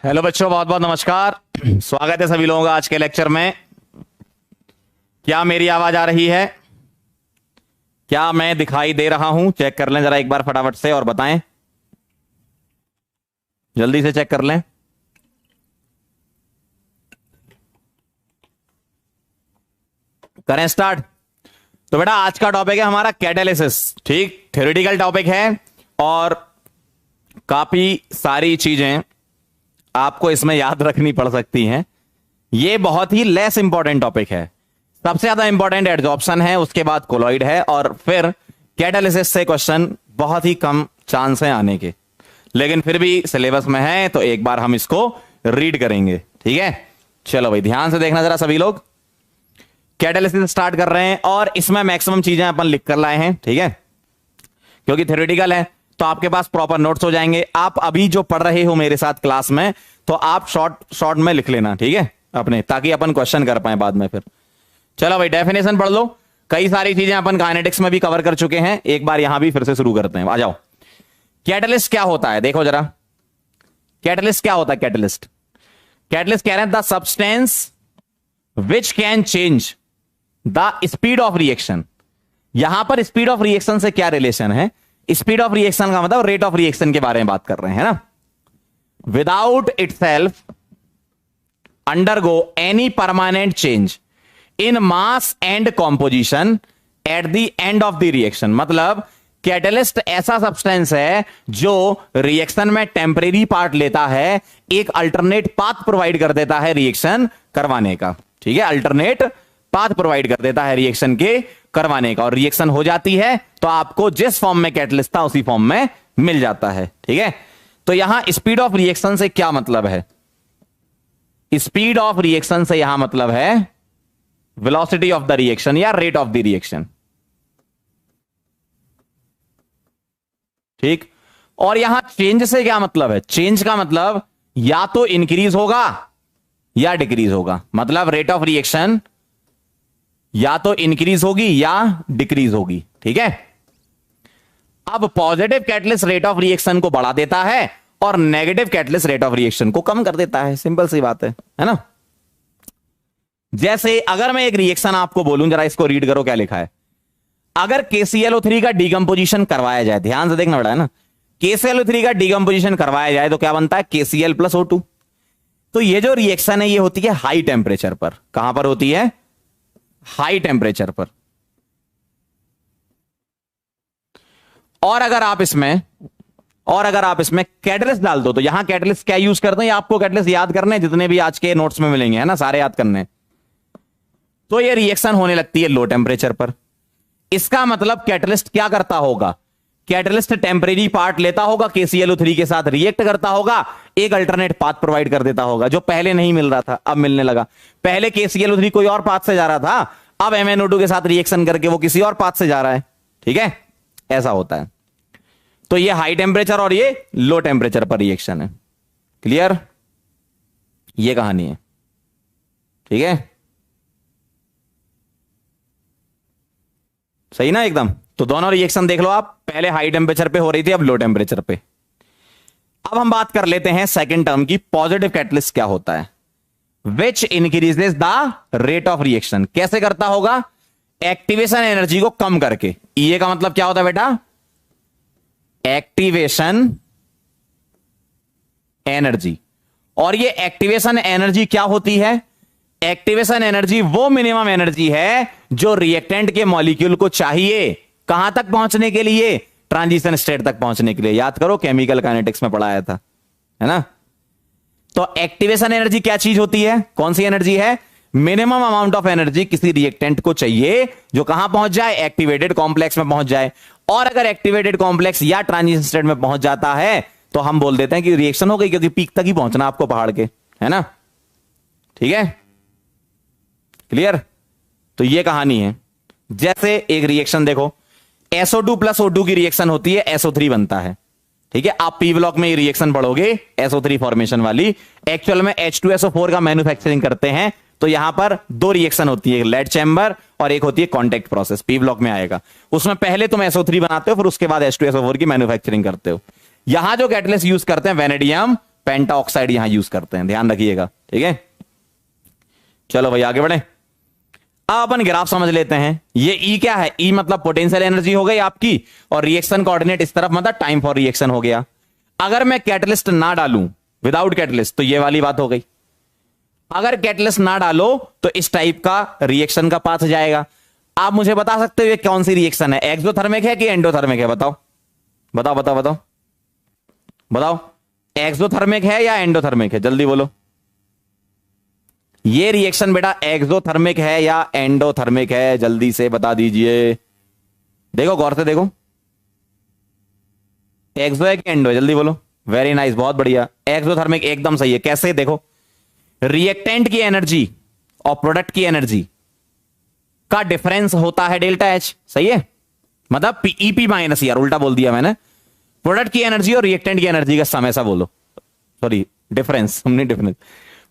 Hello बच्चों, बहुत बहुत नमस्कार। स्वागत है सभी लोगों का आज के लेक्चर में। क्या मेरी आवाज आ रही है? क्या मैं दिखाई दे रहा हूं? चेक कर लें जरा एक बार फटाफट से और बताएं, जल्दी से चेक कर लें। करें स्टार्ट। तो बेटा आज का टॉपिक है हमारा कैटालिसिस। ठीक, थ्योरेटिकल टॉपिक है और काफी सारी चीजें आपको इसमें याद रखनी पड़ सकती हैं। यह बहुत ही लेस इंपॉर्टेंट टॉपिक है। सबसे ज्यादा इंपॉर्टेंट एडजॉर्प्शन है, उसके बाद कोलॉइड है, और फिर कैटालिसिस से क्वेश्चन बहुत ही कम चांस है आने के, लेकिन फिर भी सिलेबस में है तो एक बार हम इसको रीड करेंगे। ठीक है, चलो भाई ध्यान से देखना जरा सभी लोग। कैटालिसिस स्टार्ट कर रहे हैं और इसमें मैक्सिमम चीजें अपन लिख कर लाए हैं। ठीक है, क्योंकि थ्योरेटिकल है तो आपके पास प्रॉपर नोट्स हो जाएंगे। आप अभी जो पढ़ रहे हो मेरे साथ क्लास में, तो आप शॉर्ट में लिख लेना, ठीक है अपने, ताकि अपन क्वेश्चन कर पाए बाद में। फिर चलो भाई डेफिनेशन पढ़ लो। कई सारी चीजें अपन काइनेटिक्स में भी कवर कर चुके हैं, एक बार यहां भी फिर से शुरू करते हैं। आ जाओ। कैटलिस्ट क्या होता है देखो जरा। कैटलिस्ट क्या होता है? कैटलिस्ट कह रहे हैं the substance which can change the speed of reaction. यहां पर स्पीड ऑफ रिएक्शन से क्या रिलेशन है? स्पीड ऑफ रिएक्शन का मतलब रेट ऑफ रिएक्शन के बारे में बात कर रहे हैं ना। Without itself undergo any permanent change in mass and composition at the end of the reaction. मतलब कैटलिस्ट ऐसा सब्सटेंस है जो रिएक्शन में टेम्परेरी पार्ट लेता है, एक अल्टरनेट पाथ प्रोवाइड कर देता है रिएक्शन करवाने का। ठीक है, अल्टरनेट पाथ प्रोवाइड कर देता है रिएक्शन के करवाने का, और रिएक्शन हो जाती है तो आपको जिस फॉर्म में कैटलिस्ट था उसी फॉर्म में मिल जाता है। ठीक है, तो यहां स्पीड ऑफ रिएक्शन से क्या मतलब है? स्पीड ऑफ रिएक्शन से यहां मतलब है वेलोसिटी ऑफ द रिएक्शन या रेट ऑफ द रिएक्शन। ठीक, और यहां चेंज से क्या मतलब है? चेंज का मतलब या तो इंक्रीज होगा या डिक्रीज होगा। मतलब रेट ऑफ रिएक्शन या तो इंक्रीज होगी या डिक्रीज होगी। ठीक है, अब positive catalyst rate of reaction को बढ़ा देता है और negative catalyst rate of reaction को कम कर देता है। सिंपल सी बात है ना। जैसे अगर मैं एक रिएक्शन आपको बोलूं, जरा इसको रीड करो क्या लिखा है। अगर KClO3 का डीकंपोजिशन करवाया जाए, ध्यान से देखना बड़ा है ना, KClO3 का डीकंपोजिशन करवाया जाए तो क्या बनता है? KCl plus O2। तो ये जो रिएक्शन है ये होती है हाई टेम्परेचर पर। कहां पर होती है? हाई टेम्परेचर पर। और अगर आप इसमें कैटलिस्ट डाल दो, तो यहां कैटलिस्ट क्या यूज करते हैं, आपको कैटलिस्ट याद करने जितने भी आज के नोट्स में मिलेंगे, है ना, सारे याद करने। तो ये रिएक्शन होने लगती है लो टेम्परेचर पर। इसका मतलब कैटलिस्ट क्या करता होगा? कैटलिस्ट टेम्परेरी पार्ट लेता होगा, KClO3 के साथ रिएक्ट करता होगा, एक अल्टरनेट पाथ प्रोवाइड कर देता होगा जो पहले नहीं मिल रहा था, अब मिलने लगा। पहले KClO3 कोई और पाथ से जा रहा था, अब MnO2 के साथ रिएक्शन करके वो किसी और पाथ से जा रहा है। ठीक है, ऐसा होता है। तो ये हाई टेम्परेचर और ये लो टेम्परेचर पर रिएक्शन है। क्लियर? ये कहानी है। ठीक है, सही ना एकदम। तो दोनों रिएक्शन देख लो आप, पहले हाई टेम्परेचर पे हो रही थी, अब लो टेम्परेचर पे। अब हम बात कर लेते हैं सेकंड टर्म की, पॉजिटिव कैटलिस्ट क्या होता है? Which increases the rate of reaction. कैसे करता होगा? एक्टिवेशन एनर्जी को कम करके। ये का मतलब क्या होता है बेटा? Activation energy. और ये एक्टिवेशन एनर्जी क्या होती है? एक्टिवेशन एनर्जी वो मिनिमम एनर्जी है जो रिएक्टेंट के मॉलिक्यूल को चाहिए कहां तक पहुंचने के लिए? ट्रांजिशन स्टेट तक पहुंचने के लिए। याद करो, केमिकल काइनेटिक्स में पढ़ाया था, है ना। तो एक्टिवेशन एनर्जी क्या चीज होती है? कौन सी एनर्जी है? मिनिमम अमाउंट ऑफ एनर्जी किसी रिएक्टेंट को चाहिए जो कहां पहुंच जाए? एक्टिवेटेड कॉम्प्लेक्स में पहुंच जाए। और अगर एक्टिवेटेड कॉम्प्लेक्स या ट्रांजिशन स्टेट में पहुंच जाता है तो हम बोल देते हैं कि रिएक्शन हो गई, क्योंकि पीक तक ही पहुंचना आपको पहाड़ के, है ना। ठीक है, क्लियर? तो ये कहानी है। जैसे एक रिएक्शन देखो, SO2 प्लस O2 की रिएक्शन होती है, SO3 बनता है। ठीक है, आप P ब्लॉक में ये रिएक्शन पढ़ोगे, SO3 फॉर्मेशन वाली। एक्चुअल में H2SO4 का मैन्युफैक्चरिंग करते हैं, तो यहां पर दो रिएक्शन होती है, लेड चैम्बर और एक होती है कॉन्टेक्ट प्रोसेस। P ब्लॉक में आएगा, उसमें पहले तुम SO3 बनाते हो, फिर उसके बाद H2SO4 की मैन्युफैक्चरिंग करते हो। यहां जो कैटलिस्ट यूज करते हैं वेनेडियम पेंटा ऑक्साइड यहां यूज करते हैं, ध्यान रखिएगा, ठीक है। चलो भाई आगे बढ़े। अब अपन ग्राफ समझ लेते हैं। ये ई क्या है? ई मतलब पोटेंशियल एनर्जी हो गई आपकी, और रिएक्शन कोऑर्डिनेट इस तरफ मतलब टाइम फॉर रिएक्शन हो गया। अगर मैं कैटलिस्ट ना डालूं, विदाउट कैटलिस्ट, तो ये वाली बात हो गई। अगर कैटलिस्ट ना डालो तो इस टाइप का रिएक्शन का पाथ जाएगा। आप मुझे बता सकते हो ये कौन सी रिएक्शन है? एक्सोथर्मिक है कि एंडोथर्मिक है? बताओ बताओ बताओ बताओ बताओ, एक्सोथर्मिक है या एंडोथर्मिक है? जल्दी बोलो। ये रिएक्शन बेटा एक्सोथर्मिक है या एंडोथर्मिक है? जल्दी से बता दीजिए। देखो गौर से देखो, एक्सो है कि एंडो है? जल्दी बोलो। वेरी नाइस, बहुत बढ़िया, एक्सोथर्मिक एकदम सही है। कैसे? देखो, रिएक्टेंट की एनर्जी और प्रोडक्ट की एनर्जी का डिफरेंस होता है डेल्टा एच, सही है? मतलब ईपी माइनस, यार उल्टा बोल दिया मैंने, प्रोडक्ट की एनर्जी और रिएक्टेंट की एनर्जी का सम, ऐसा बोलो, सॉरी डिफरेंस, हमने डिफरेंस,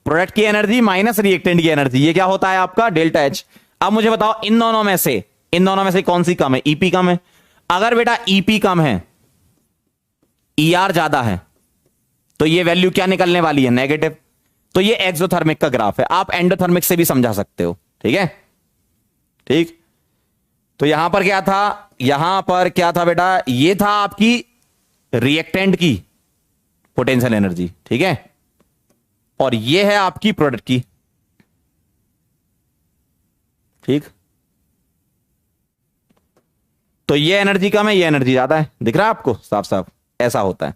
प्रोडक्ट की एनर्जी माइनस रिएक्टेंट की एनर्जी, ये क्या होता है आपका? Delta H. अब मुझे बताओ इन दोनों में से कौन सी कम है? ईपी कम है। अगर बेटा ईपी कम है, ईआर ज्यादा है, तो ये वैल्यू क्या निकलने वाली है? नेगेटिव। तो ये एक्सोथर्मिक का ग्राफ है। आप एंडोथर्मिक से भी समझा सकते हो, ठीक है? ठीक, तो यहां पर क्या था? यहां पर क्या था बेटा? ये था आपकी रिएक्टेंट की पोटेंशियल एनर्जी, ठीक है, और ये है आपकी प्रोडक्ट की, ठीक। तो ये एनर्जी कम है, ये एनर्जी ज्यादा है, दिख रहा है आपको साफ साफ? ऐसा होता है।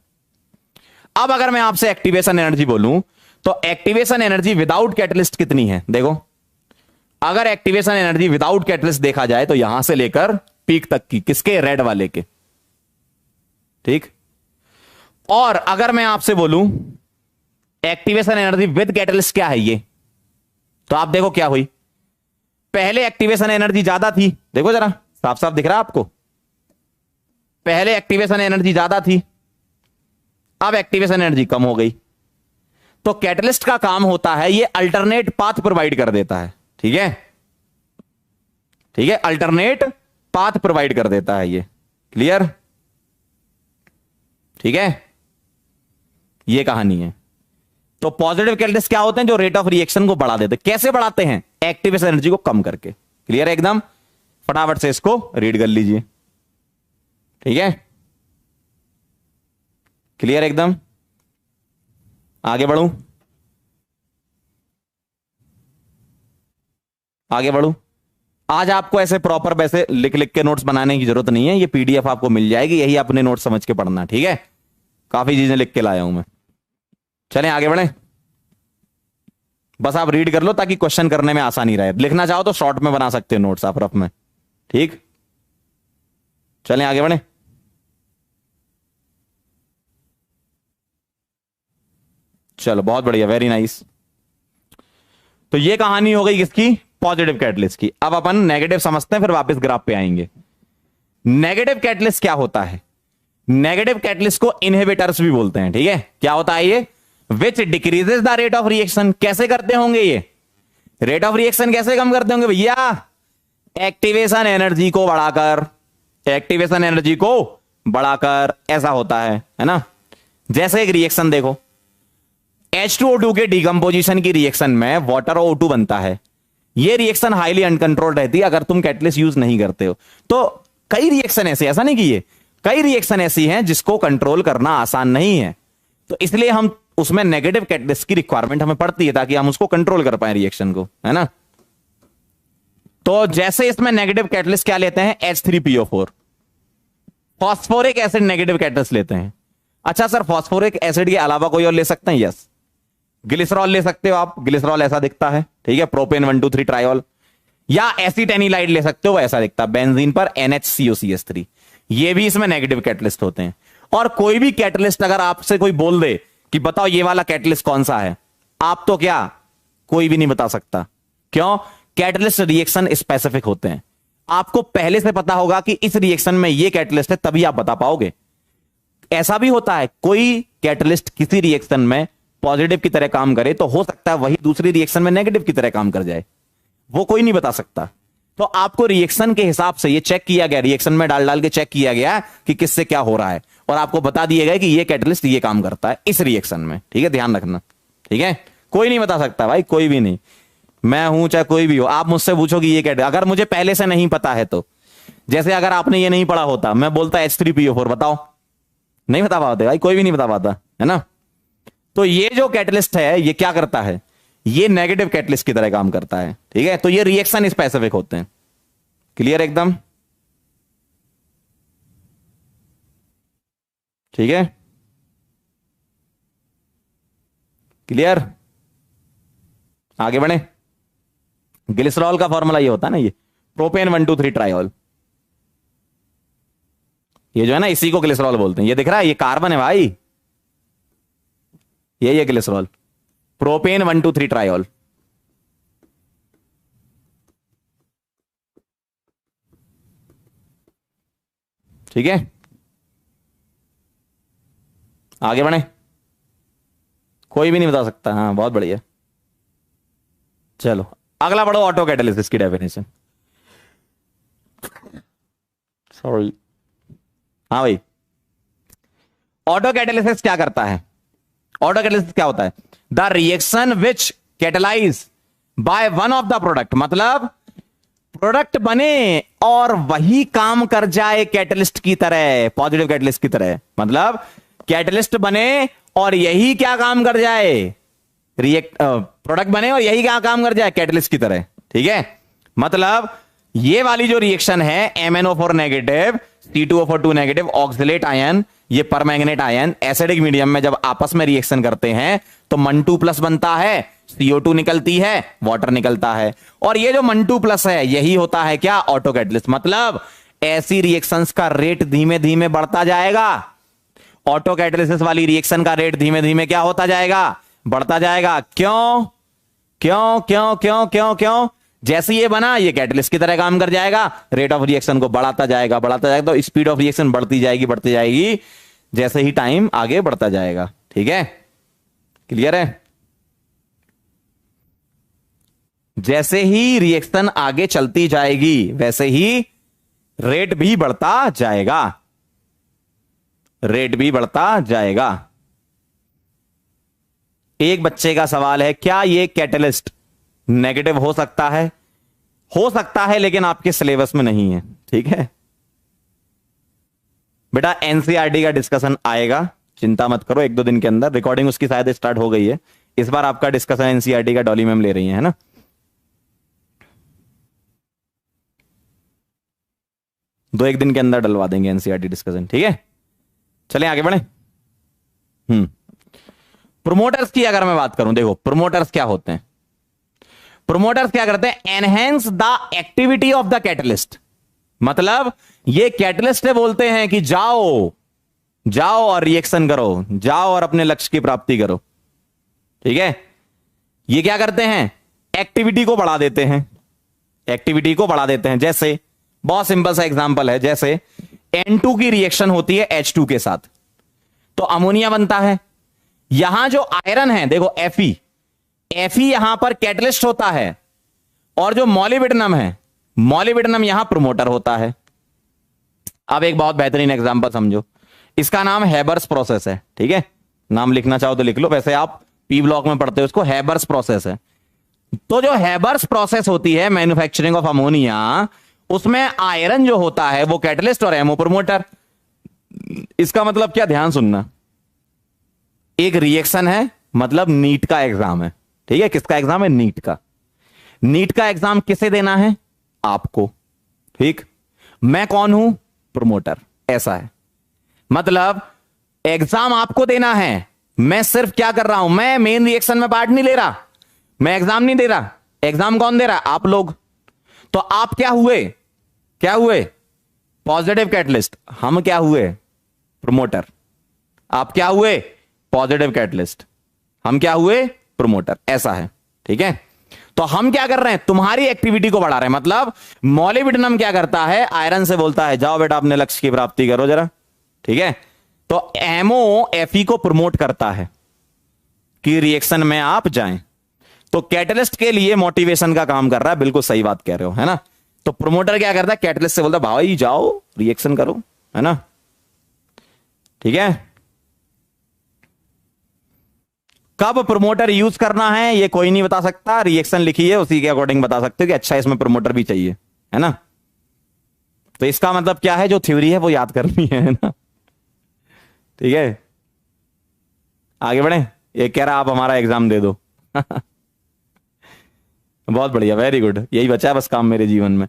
अब अगर मैं आपसे एक्टिवेशन एनर्जी बोलूं, तो एक्टिवेशन एनर्जी विदाउट कैटलिस्ट कितनी है? देखो, अगर एक्टिवेशन एनर्जी विदाउट कैटलिस्ट देखा जाए तो यहां से लेकर पीक तक की, किसके? रेड वाले के, ठीक। और अगर मैं आपसे बोलूं एक्टिवेशन एनर्जी विद कैटलिस्ट क्या है ये, तो आप देखो क्या हुई। पहले एक्टिवेशन एनर्जी ज्यादा थी, देखो जरा साफ साफ दिख रहा है आपको, पहले एक्टिवेशन एनर्जी ज्यादा थी, अब एक्टिवेशन एनर्जी कम हो गई। तो कैटलिस्ट का काम होता है ये अल्टरनेट पाथ प्रोवाइड कर देता है, ठीक है, ठीक है, अल्टरनेट पाथ प्रोवाइड कर देता है ये, क्लियर, ठीक है, ये कहानी है। तो पॉजिटिव कैटलिस्ट क्या होते हैं? जो रेट ऑफ रिएक्शन को बढ़ा देते हैं। कैसे बढ़ाते हैं? एक्टिवेशन एनर्जी को कम करके, क्लियर है एकदम? फटाफट से इसको रीड कर लीजिए, ठीक है, क्लियर एकदम? आगे बढ़ूं, आगे बढ़ूं। आज आपको ऐसे प्रॉपर वैसे लिख लिख के नोट्स बनाने की जरूरत नहीं है, ये पीडीएफ आपको मिल जाएगी, यही अपने नोट समझ के पढ़ना, ठीक है? काफी चीजें लिख के लाया हूं मैं। चलें आगे बढ़ें, बस आप रीड कर लो ताकि क्वेश्चन करने में आसानी रहे। लिखना चाहो तो शॉर्ट में बना सकते हो नोट्स आप रफ में, ठीक। चलें आगे बढ़ें। चलो बहुत बढ़िया, वेरी नाइस। तो ये कहानी हो गई किसकी? पॉजिटिव कैटलिस्ट की। अब अपन नेगेटिव समझते हैं, फिर वापस ग्राफ पे आएंगे। नेगेटिव कैटलिस्ट क्या होता है? नेगेटिव कैटलिस्ट को इनहिबिटर्स भी बोलते हैं, ठीक है। क्या होता है ये? Which decreases the rate of reaction. कैसे करते होंगे ये? रेट ऑफ रिएक्शन कैसे कम करते होंगे भैया? एक्टिवेशन एनर्जी को बढ़ाकर, एक्टिवेशन एनर्जी को बढ़ाकर, ऐसा होता है ना। जैसे एक रिएक्शन देखो, H2O2 के डिकम्पोजिशन की रिएक्शन में वाटर और O2 बनता है। यह रिएक्शन हाईली अनकंट्रोल्ड रहती है अगर तुम कैटलिस्ट यूज नहीं करते हो। तो कई रिएक्शन ऐसे, ऐसा नहीं कि ये, कई रिएक्शन ऐसी हैं जिसको कंट्रोल करना आसान नहीं है, तो इसलिए हम उसमें नेगेटिव कैटलिस्ट की रिक्वायरमेंट हमें पड़ती है ताकि हम उसको कंट्रोल कर पाए रिएक्शन को, है ना। तो जैसे इसमें नेगेटिव कैटलिस्ट क्या लेते हैं? H3PO4, phosphoric acid negative catalyst लेते हैं। अच्छा सर, फॉस्फोरिक एसिड के अलावा कोई और ले सकते हैं? यस, ग्लिसरॉल ले सकते हो आप, ग्लिसरॉल ऐसा दिखता है, ठीक है, प्रोपेन 1,2,3 ट्रायोल, या एसिटेनिलाइड ले सकते हो, ऐसा दिखता है बेंजीन पर NHCOCH3, ये भी इसमें नेगेटिव कैटलिस्ट होते हैं। और कोई भी कैटलिस्ट अगर आपसे कोई बोल दे कि बताओ ये वाला कैटलिस्ट कौन सा है, आप तो क्या, कोई भी नहीं बता सकता। क्यों? कैटलिस्ट रिएक्शन स्पेसिफिक होते हैं, आपको पहले से पता होगा कि इस रिएक्शन में ये कैटलिस्ट है, तभी आप बता पाओगे। ऐसा भी होता है कोई कैटलिस्ट किसी रिएक्शन में पॉजिटिव की तरह काम करे तो हो सकता है वही दूसरी रिएक्शन में नेगेटिव की तरह काम कर जाए, वो कोई नहीं बता सकता। तो आपको रिएक्शन के हिसाब से ये चेक किया गया, रिएक्शन में डाल डाल के चेक किया गया कि किससे क्या हो रहा है, और आपको बता दिया गया कि ये कैटलिस्ट ये काम करता है इस रिएक्शन में। ठीक है, ध्यान रखना। ठीक है, कोई नहीं बता सकता भाई, कोई भी नहीं, मैं हूं चाहे कोई भी हो। आप मुझसे पूछो कि ये कैटलिस्ट, अगर मुझे पहले से नहीं पता है तो, जैसे अगर आपने ये नहीं पढ़ा होता, मैं बोलता H3PO4 बताओ, नहीं बता पाते भाई, कोई भी नहीं बता पाता है ना। तो ये जो कैटलिस्ट है ये क्या करता है, ये नेगेटिव कैटलिस्ट की तरह काम करता है। ठीक है, तो ये रिएक्शन स्पेसिफिक होते हैं। क्लियर एकदम? ठीक है, क्लियर? आगे बढ़े। ग्लिसरॉल का फॉर्मूला ये होता है ना, ये प्रोपेन 1,2,3 ट्रायोल, ये जो है ना इसी को ग्लिसरॉल बोलते हैं। ये दिख रहा है, ये कार्बन है भाई, ये ग्लिसरॉल, प्रोपेन 1,2,3 ट्रायोल। ठीक है, आगे बढ़े। कोई भी नहीं बता सकता। हाँ, बहुत बढ़िया। चलो अगला पढ़ो, ऑटो कैटालिसिस की डेफिनेशन। सॉरी। हाँ भाई, ऑटो कैटालिसिस क्या करता है? ऑटो कैटालिसिस क्या होता है? The reaction which catalyse by one of the product, मतलब प्रोडक्ट बने और वही काम कर जाए कैटलिस्ट की तरह, पॉजिटिव कैटलिस्ट की तरह। मतलब कैटलिस्ट बने और यही क्या काम कर जाए, प्रोडक्ट बने और यही क्या काम कर जाए कैटलिस्ट की तरह। ठीक है, मतलब ये वाली जो रिएक्शन है MnO4 negative C2O4 negative oxalate ion, ये परमैंगनेट आयन एसिडिक मीडियम में जब आपस में रिएक्शन करते हैं तो Mn2+ बनता है, CO2 निकलती है, वाटर निकलता है, और ये जो Mn2+ है यही होता है क्या, ऑटो कैटलिस्ट। मतलब ऐसी रिएक्शंस का रेट धीमे धीमे बढ़ता जाएगा। ऑटो कैटालिसिस वाली रिएक्शन का रेट धीमे धीमे क्या होता जाएगा, बढ़ता जाएगा। क्यों क्यों क्यों क्यों क्यों क्यों? जैसे ये बना ये कैटलिस्ट की तरह काम कर जाएगा, रेट ऑफ रिएक्शन को बढ़ाता जाएगा, तो स्पीड ऑफ रिएक्शन बढ़ती जाएगी जैसे ही टाइम आगे बढ़ता जाएगा। ठीक है, क्लियर है? जैसे ही रिएक्शन आगे चलती जाएगी वैसे ही रेट भी बढ़ता जाएगा, रेट भी बढ़ता जाएगा। एक बच्चे का सवाल है, क्या ये कैटलिस्ट नेगेटिव हो सकता है? हो सकता है, लेकिन आपके सिलेबस में नहीं है। ठीक है बेटा, एनसीईआरटी का डिस्कशन आएगा, चिंता मत करो, 1-2 दिन के अंदर। रिकॉर्डिंग उसकी शायद स्टार्ट हो गई है। इस बार आपका डिस्कशन एनसीईआरटी का डॉली मैम ले रही है ना। 2-1 दिन के अंदर डलवा देंगे एनसीईआरटी डिस्कशन। ठीक है, चलें आगे बढ़े। प्रोमोटर्स की अगर मैं बात करूं, देखो प्रोमोटर्स क्या होते हैं। प्रोमोटर्स क्या करते हैं, enhance the activity of the catalyst. मतलब ये कैटलिस्ट से बोलते हैं कि जाओ जाओ और रिएक्शन करो, जाओ और अपने लक्ष्य की प्राप्ति करो। ठीक है, ये क्या करते हैं, एक्टिविटी को बढ़ा देते हैं, एक्टिविटी को बढ़ा देते हैं। जैसे बहुत सिंपल सा एग्जांपल है, जैसे N2 की रिएक्शन होती है H2 के साथ तो अमोनिया बनता है। यहां जो आयरन है देखो Fe, Fe यहां पर कैटलिस्ट होता है, और जो मॉलिब्डेनम है, मॉलिब्डेनम यहां प्रोमोटर होता है। अब एक बहुत बेहतरीन एग्जांपल समझो, इसका नाम हैबर्स प्रोसेस है। ठीक है, नाम लिखना चाहो तो लिख लो, वैसे आप पी ब्लॉक में पढ़ते हो उसको, हैबर्स प्रोसेस है। तो जो हैबर्स प्रोसेस होती है मैन्युफैक्चरिंग ऑफ अमोनिया, उसमें आयरन जो होता है वो कैटलिस्ट और एमओ प्रोमोटर। इसका मतलब क्या, ध्यान सुनना, एक रिएक्शन है, मतलब नीट का एग्जाम है। ठीक है, किसका एग्जाम है, नीट का। नीट का एग्जाम किसे देना है, आपको। ठीक, मैं कौन हूं, प्रोमोटर, ऐसा है। मतलब एग्जाम आपको देना है, मैं सिर्फ क्या कर रहा हूं, मैं मेन रिएक्शन में पार्ट नहीं ले रहा, मैं एग्जाम नहीं दे रहा। एग्जाम कौन दे रहा, आप लोग। तो आप क्या हुए, क्या हुए, पॉजिटिव कैटलिस्ट। हम क्या हुए, प्रोमोटर। आप क्या हुए, पॉजिटिव कैटलिस्ट। हम क्या हुए, प्रोमोटर। ऐसा है। ठीक है, तो हम क्या कर रहे हैं, तुम्हारी एक्टिविटी को बढ़ा रहे हैं। मतलब मॉलिब्डेनम क्या करता है, आयरन से बोलता है जाओ बेटा अपने लक्ष्य की प्राप्ति करो जरा। ठीक है, तो एमओ एफई को प्रमोट करता है कि रिएक्शन में आप जाएं। तो कैटलिस्ट के लिए मोटिवेशन का काम कर रहा है। बिल्कुल सही बात कह रहे हो, है ना। तो प्रोमोटर क्या करता है, कैटलिस्ट से बोलता है भाई जाओ रिएक्शन करो, है ना। ठीक है। कब प्रमोटर यूज करना है ये कोई नहीं बता सकता, रिएक्शन लिखी है उसी के अकॉर्डिंग बता सकते हो कि अच्छा इसमें प्रमोटर भी चाहिए, है ना। तो इसका मतलब क्या है, जो थ्योरी है वो याद करनी है ना। ठीक है, आगे बढ़े। ये कह रहा आप हमारा एग्जाम दे दो। बहुत बढ़िया, वेरी गुड, यही बचा है बस काम मेरे जीवन में।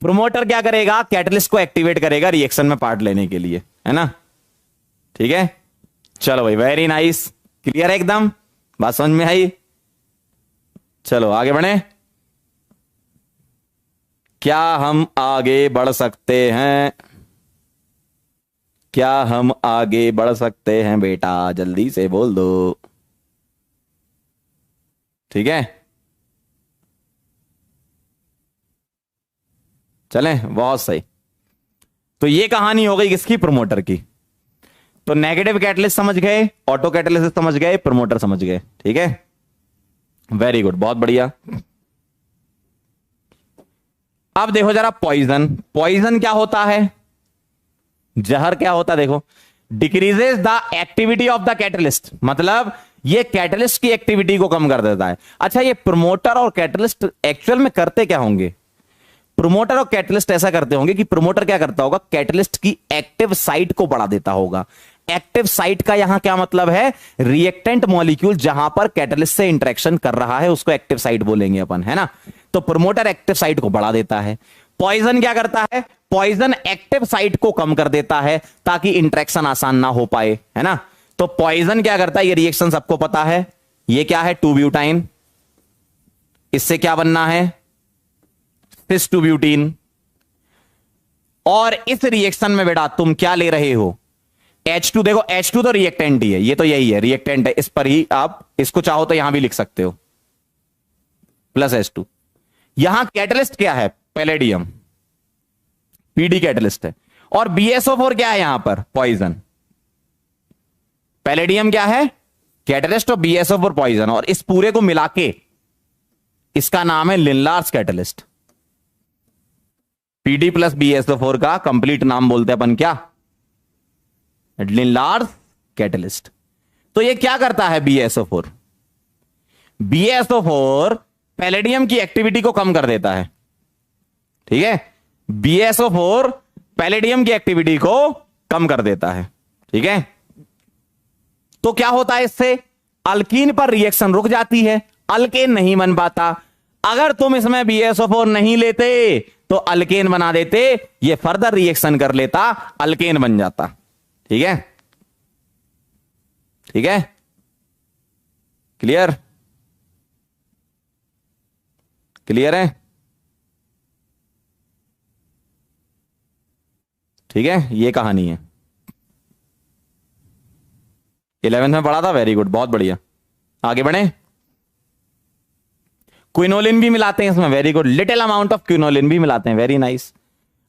प्रोमोटर क्या करेगा, कैटलिस्ट को एक्टिवेट करेगा रिएक्शन में पार्ट लेने के लिए, है ना। ठीक है, चलो भाई, वेरी नाइस, क्लियर है एकदम, बात समझ में आई। चलो आगे बढ़े। क्या हम आगे बढ़ सकते हैं, क्या हम आगे बढ़ सकते हैं बेटा, जल्दी से बोल दो। ठीक है, चलें, बहुत सही। तो ये कहानी हो गई किसकी, प्रमोटर की। तो नेगेटिव कैटलिस्ट समझ गए, ऑटो कैटलिस्ट समझ गए, प्रमोटर समझ गए। ठीक है, वेरी गुड, बहुत बढ़िया। अब देखो जरा पॉइजन। पॉइजन क्या होता है, जहर क्या होता है, देखो, decreases the activity of the catalyst, मतलब ये कैटलिस्ट की एक्टिविटी को कम कर देता है। अच्छा, ये प्रमोटर और कैटलिस्ट एक्चुअल में करते क्या होंगे। प्रोमोटर और कैटलिस्ट ऐसा करते होंगे कि प्रोमोटर क्या करता होगा, कैटलिस्ट की एक्टिव साइट को बढ़ा देता होगा। एक्टिव साइट का यहां क्या मतलब है, रिएक्टेंट मॉलिक्यूल जहां पर कैटलिस्ट से इंटरेक्शन कर रहा है उसको एक्टिव साइट बोलेंगे अपन, है ना। तो प्रोमोटर एक्टिव साइट को बढ़ा देता है। पॉइजन क्या करता है, पॉइजन एक्टिव साइट को कम कर देता है ताकि इंटरेक्शन आसान ना हो पाए, है ना। तो पॉइजन क्या करता है, ये रिएक्शन सबको पता है, ये क्या है, 2 ब्यूटाइन, इससे क्या बनना है, 6 ब्यूटीन। और इस रिएक्शन में बेटा तुम क्या ले रहे हो, H2। देखो H2 तो रिएक्टेंट ही है, ये तो यही है, रिएक्टेंट है, इस पर ही आप इसको चाहो तो यहां भी लिख सकते हो, प्लस H2। यहां कैटलिस्ट क्या है, पैलेडियम, पीडी कैटलिस्ट है। और BSO4 क्या है यहां पर, पॉइजन। पैलेडियम क्या है, कैटलिस्ट, और BSO4 पॉइजन, और इस पूरे को मिला के इसका नाम है लिनलार्स कैटलिस्ट। पीडी प्लस BSO4 का कंप्लीट नाम बोलते हैं अपन क्या, लिनलार्स कैटलिस्ट। तो ये क्या करता है, BSO4, BSO4 पैलेडियम की एक्टिविटी को कम कर देता है। ठीक है, BSO4 पैलेडियम की एक्टिविटी को कम कर देता है। ठीक है, तो क्या होता है इससे, अल्कीन पर रिएक्शन रुक जाती है, अल्केन नहीं बन पाता। अगर तुम इसमें BSO4 नहीं लेते तो अल्केन बना देते, ये फर्दर रिएक्शन कर लेता, अल्केन बन जाता। ठीक है, ठीक है, क्लियर, क्लियर है। ठीक है, ये कहानी है, 11th में पढ़ा था, वेरी गुड, बहुत बढ़िया। आगे बढ़े। क्विनोलिन भी मिलाते हैं इसमें, very good, little amount of quinoline भी मिलाते हैं, वेरी नाइस।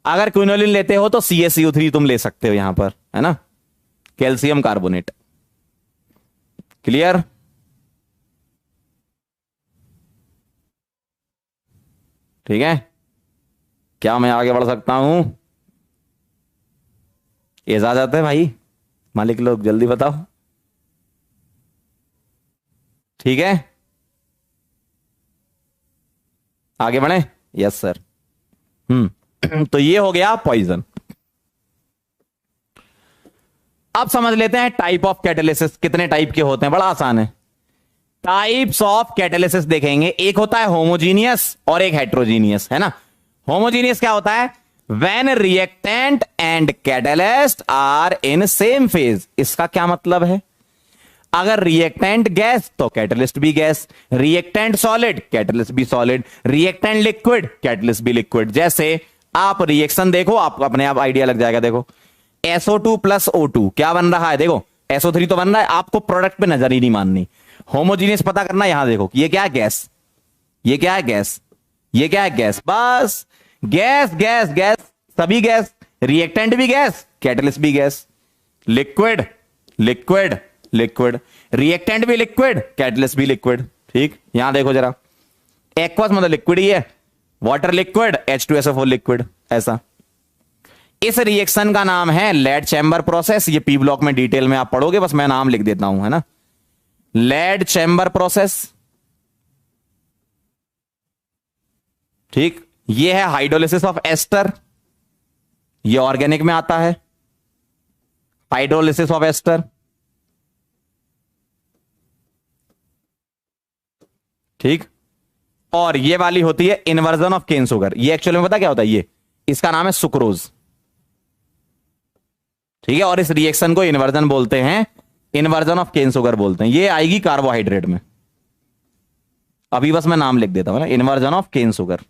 अगर क्विनोलिन लेते हो तो CaCO3 तुम ले सकते हो यहां पर, है ना, कैल्शियम कार्बोनेट। क्लियर, ठीक है। क्या मैं आगे बढ़ सकता हूं, इजाजत है भाई, मालिक लोग जल्दी बताओ। ठीक है, आगे बढ़े, यस सर। तो ये हो गया पॉइजन। अब समझ लेते हैं टाइप ऑफ कैटालिसिस, कितने टाइप के होते हैं, बड़ा आसान है। टाइप्स ऑफ कैटालिसिस देखेंगे, एक होता है होमोजीनियस और एक हेट्रोजीनियस, है ना। होमोजीनियस क्या होता है, when reactant and catalyst are in same phase. इसका क्या मतलब है, अगर रिएक्टेंट गैस तो कैटलिस्ट भी गैस, रिएक्टेंट सॉलिड कैटलिस्ट भी सॉलिड, रिएक्टेंट लिक्विड कैटलिस्ट भी लिक्विड। जैसे आप रिएक्शन देखो, आपको अपने आप आइडिया लग जाएगा। देखो SO2 प्लस O2 क्या बन रहा है, देखो SO3 तो बन रहा है, आपको प्रोडक्ट पे नजर ही नहीं माननी, होमोजीनियस पता करना। यहां देखो ये क्या है, गैस, ये क्या है, गैस, ये क्या है, गैस, बस गैस गैस गैस, सभी गैस, रिएक्टेंट भी गैस, कैटलिस्ट भी gas, liquid liquid liquid, reactant भी लिक्विड, कैटलिस्ट भी लिक्विड। ठीक, यहां देखो जरा, एक्वस मतलब लिक्विड ही है, वाटर लिक्विड, H2SO4 लिक्विड, ऐसा। इस रिएक्शन का नाम है लेड चैम्बर प्रोसेस। ये पी ब्लॉक में डिटेल में आप पढ़ोगे, बस मैं नाम लिख देता हूं, है ना। लेड चैम्बर प्रोसेस, ठीक। ये है हाइड्रोलिसिस ऑफ एस्टर, ये ऑर्गेनिक में आता है, हाइड्रोलिसिस ऑफ एस्टर, ठीक। और ये वाली होती है इन्वर्जन ऑफ केन शुगर। ये एक्चुअली में पता क्या होता है, ये इसका नाम है सुक्रोज, ठीक है। और इस रिएक्शन को इन्वर्जन बोलते हैं, इन्वर्जन ऑफ केन शुगर बोलते हैं। ये आएगी कार्बोहाइड्रेट में, अभी बस मैं नाम लिख देता हूं ना, इन्वर्जन ऑफ केन शुगर,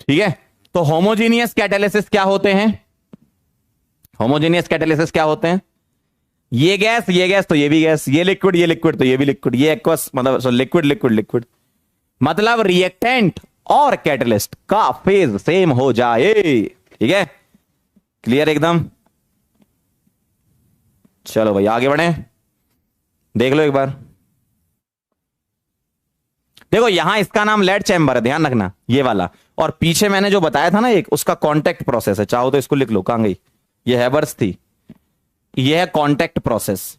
ठीक है। तो होमोजीनियस कैटालिसिस क्या होते हैं, होमोजीनियस कैटालिसिस क्या होते हैं, ये गैस तो ये भी गैस, ये लिक्विड तो ये भी लिक्विड, ये एक्वस मतलब लिक्विड मतलब रिएक्टेंट और कैटलिस्ट का फेज सेम हो जाए, ठीक है। क्लियर एकदम। चलो भाई आगे बढ़े, देख लो एक बार। देखो यहां इसका नाम लेड चैम्बर है, ध्यान रखना ये वाला। और पीछे मैंने जो बताया था ना एक, उसका कांटेक्ट प्रोसेस है, चाहो तो इसको लिख लो, कहां गई, ये हैबर्स थी, ये है कांटेक्ट प्रोसेस।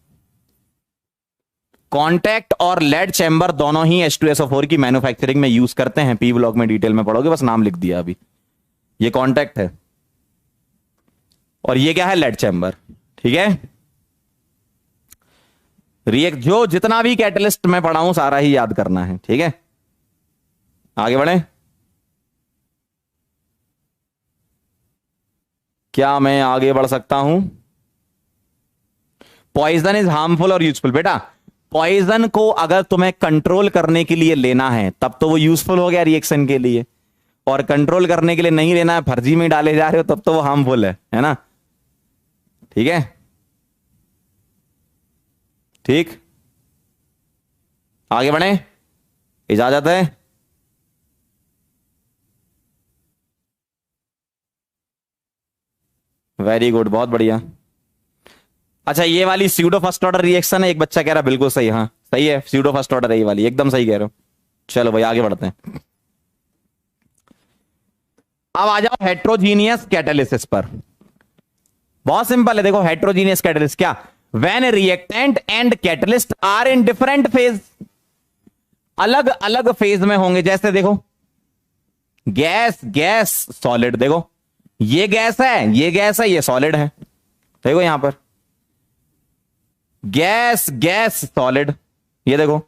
कांटेक्ट और लेड चैम्बर दोनों ही H2SO4 की मैन्युफैक्चरिंग में यूज करते हैं, पी ब्लॉक में डिटेल में पढ़ोगे, बस नाम लिख दिया अभी। ये कांटेक्ट है और ये क्या है, लेड चैम्बर, ठीक है। रिएक्ट जो जितना भी कैटलिस्ट मैं पढ़ाऊं सारा ही याद करना है, ठीक है। आगे बढ़े, क्या मैं आगे बढ़ सकता हूं। पॉइजन इज हार्मफुल और यूजफुल। बेटा पॉइजन को अगर तुम्हें कंट्रोल करने के लिए लेना है तब तो वो यूजफुल हो गया रिएक्शन के लिए, और कंट्रोल करने के लिए नहीं लेना है, फर्जी में डाले जा रहे हो, तब तो वो हार्मफुल है ना, ठीक है। ठीक, आगे बढ़े, इजाजत है। वेरी गुड, बहुत बढ़िया। अच्छा ये वाली स्यूडो फर्स्ट ऑर्डर रिएक्शन है, एक बच्चा कह रहा बिल्कुल सही, हाँ सही है, स्यूडो फर्स्ट ऑर्डर है ये वाली, एकदम सही कह रहे हो। चलो भाई आगे बढ़ते हैं। अब आ जाओ हेट्रोजीनियस कैटालिसिस पर। बहुत सिंपल है, देखो हेट्रोजीनियस कैटालिसिस क्या, when reactant and catalyst are in different phase, अलग अलग फेज में होंगे। जैसे देखो गैस गैस सॉलिड, देखो ये गैस है, ये गैस है, ये सॉलिड है, देखो यहां पर गैस गैस सॉलिड, ये देखो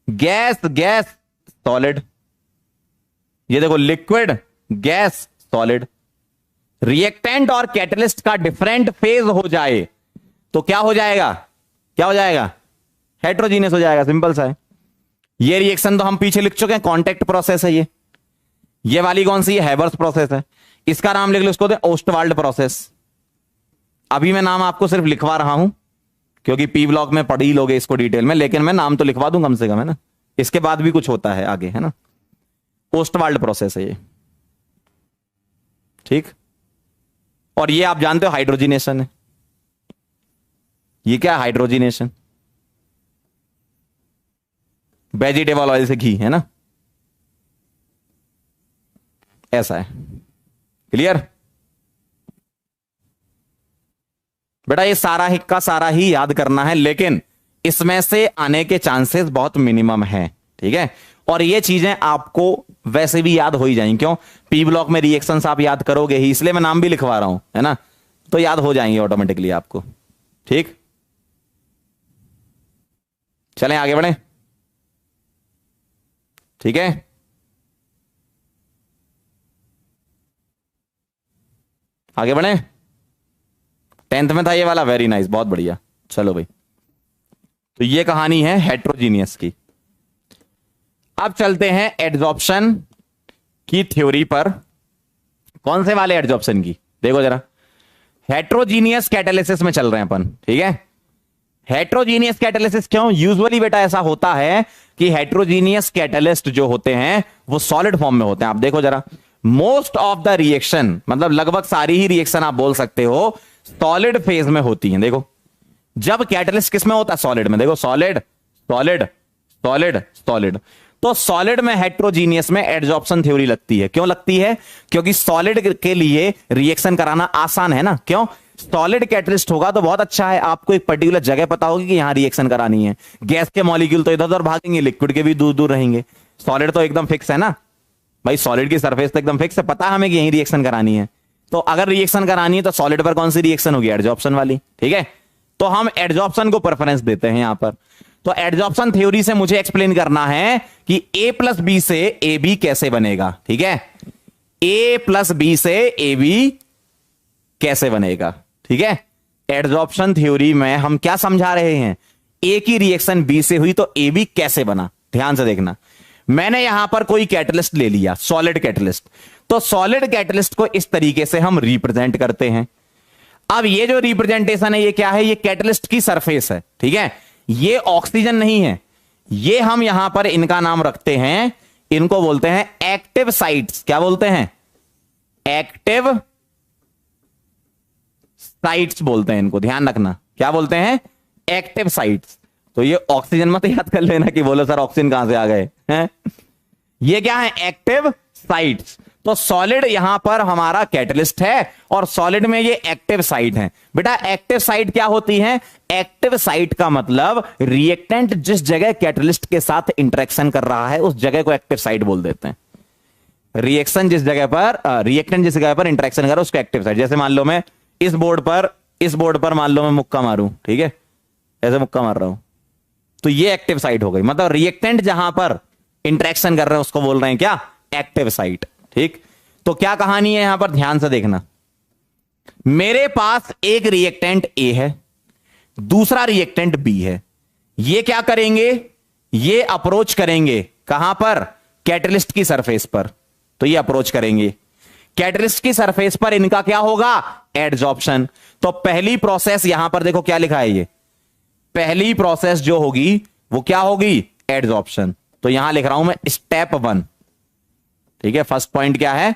गैस गैस सॉलिड, ये देखो लिक्विड गैस सॉलिड। रिएक्टेंट और कैटलिस्ट का डिफरेंट फेज हो जाए तो क्या हो जाएगा, क्या हो जाएगा, हेट्रोजीनियस हो जाएगा, सिंपल सा है। ये रिएक्शन तो हम पीछे लिख चुके हैं, कांटेक्ट प्रोसेस है ये वाली कौन सी है, हैबर्स प्रोसेस है। इसका नाम लिख लो, इसको दे ओस्टवाल्ड प्रोसेस। अभी मैं नाम आपको सिर्फ लिखवा रहा हूं क्योंकि पी ब्लॉक में पढ़ ही लोगे इसको डिटेल में, लेकिन मैं नाम तो लिखवा दूं कम से कम, है ना। इसके बाद भी कुछ होता है आगे, है ना। ओस्टवाल्ड प्रोसेस है ये, ठीक। और ये आप जानते हो हाइड्रोजिनेशन है। ये क्या है, हाइड्रोजिनेशन, वेजिटेबल ऑयल से घी, है ना, ऐसा है। क्लियर बेटा, ये सारा ही का सारा ही याद करना है, लेकिन इसमें से आने के चांसेस बहुत मिनिमम है, ठीक है। और ये चीजें आपको वैसे भी याद हो ही जाएंगी, क्यों, पी ब्लॉक में रिएक्शंस आप याद करोगे ही, इसलिए मैं नाम भी लिखवा रहा हूं, है ना, तो याद हो जाएंगे ऑटोमेटिकली आपको, ठीक। चलें आगे बढ़े, ठीक है। आगे बढ़े, 10th में था ये वाला, वेरी नाइस, बहुत बढ़िया। चलो भाई, तो ये कहानी है हेट्रोजीनियस की। अब चलते हैं एड्जॉर्प्शन की थ्योरी पर। कौन से वाले एड्जॉर्प्शन की, देखो जरा, हेट्रोजीनियस कैटालिसिस में चल रहे हैं अपन, ठीक है। हेट्रोजीनियस कैटालिसिस क्यों, यूजुअली बेटा ऐसा होता है कि हेट्रोजीनियस कैटालिस्ट जो होते हैं वो सॉलिड फॉर्म में होते हैं। आप देखो जरा, मोस्ट ऑफ द रिएक्शन, मतलब लगभग सारी ही रिएक्शन आप बोल सकते हो सॉलिड फेज में होती हैं। देखो जब कैटालिस्ट किस में होता है, सॉलिड में, देखो सॉलिड सॉलिड सॉलिड सॉलिड। तो सॉलिड में हेट्रोजीनियस में एडजॉर्प्शन थ्योरी लगती है। क्यों लगती है? क्योंकि सॉलिड के लिए रिएक्शन कराना आसान है ना। क्यों? सॉलिड कैटलिस्ट होगा तो बहुत अच्छा है, आपको एक पर्टिकुलर जगह पता होगी कि यहां रिएक्शन करानी है। गैस के मॉलिक्यूल तो इधर उधर भागेंगे, लिक्विड के भी दूर दूर रहेंगे। सॉलिड तो एकदम फिक्स है ना भाई, सॉलिड की सरफेस तो एकदम फिक्स है, पता है हमें कि यही रिएक्शन करानी है। तो अगर रिएक्शन करानी है तो सॉलिड पर कौन सी रिएक्शन होगी? एडजॉर्प्शन वाली। ठीक है, तो हम एडजॉर्प्शन को प्रेफरेंस देते हैं यहां पर। तो एडजॉर्प्शन थ्योरी से मुझे एक्सप्लेन करना है कि ए प्लस बी से ए बी कैसे बनेगा। ठीक है, ए प्लस बी से ए बी कैसे बनेगा। ठीक है, एडजॉर्प्शन थ्योरी में हम क्या समझा रहे हैं? ए की रिएक्शन बी से हुई तो ए बी कैसे बना। ध्यान से देखना, मैंने यहां पर कोई कैटलिस्ट ले लिया, सॉलिड कैटलिस्ट। तो सॉलिड कैटलिस्ट को इस तरीके से हम रिप्रेजेंट करते हैं। अब ये जो रिप्रेजेंटेशन है ये क्या है? ये कैटलिस्ट की सरफेस है। ठीक है, ये ऑक्सीजन नहीं है, ये हम यहां पर इनका नाम रखते हैं, इनको बोलते हैं एक्टिव साइट्स। क्या बोलते हैं? एक्टिव साइट्स बोलते हैं इनको, ध्यान रखना। क्या बोलते हैं? Active sites. तो ये ऑक्सीजन मत याद कर लेना कि बोलो सर ऑक्सीजन कहां से आ गए हैं। ये क्या है? Active sites. तो सॉलिड यहां पर हमारा कैटलिस्ट है और सॉलिड में ये एक्टिव साइट है। बेटा एक्टिव साइट क्या होती है? एक्टिव साइट का मतलब रिएक्टेंट जिस जगह कैटलिस्ट के साथ इंटरेक्शन कर रहा है उस जगह को एक्टिव साइट बोल देते हैं। रिएक्शन जिस जगह पर रिएक्टेंट जिस जगह पर इंटरेक्शन कर रहा है उसको एक्टिव साइट। जैसे मान लो मैं इस बोर्ड पर मान लो मैं मुक्का मारूं, ठीक है, ऐसे मुक्का मार रहा हूं, तो ये एक्टिव साइट हो गई। मतलब रिएक्टेंट जहां पर इंटरेक्शन कर रहे हैं उसको बोल रहे हैं क्या? Active site. ठीक, तो क्या कहानी है यहां पर? ध्यान से देखना। मेरे पास एक रिएक्टेंट ए है, दूसरा रिएक्टेंट बी है। ये क्या करेंगे? ये अप्रोच करेंगे कहां पर? कैटलिस्ट की सरफेस पर। तो ये अप्रोच करेंगे कैटलिस्ट की सरफेस पर, इनका क्या होगा? एडजॉर्प्शन। तो पहली प्रोसेस यहां पर देखो क्या लिखा है, ये पहली प्रोसेस जो होगी वो क्या होगी? एडजॉर्प्शन। तो यहां लिख रहा हूं मैं स्टेप 1। ठीक है, फर्स्ट पॉइंट क्या है?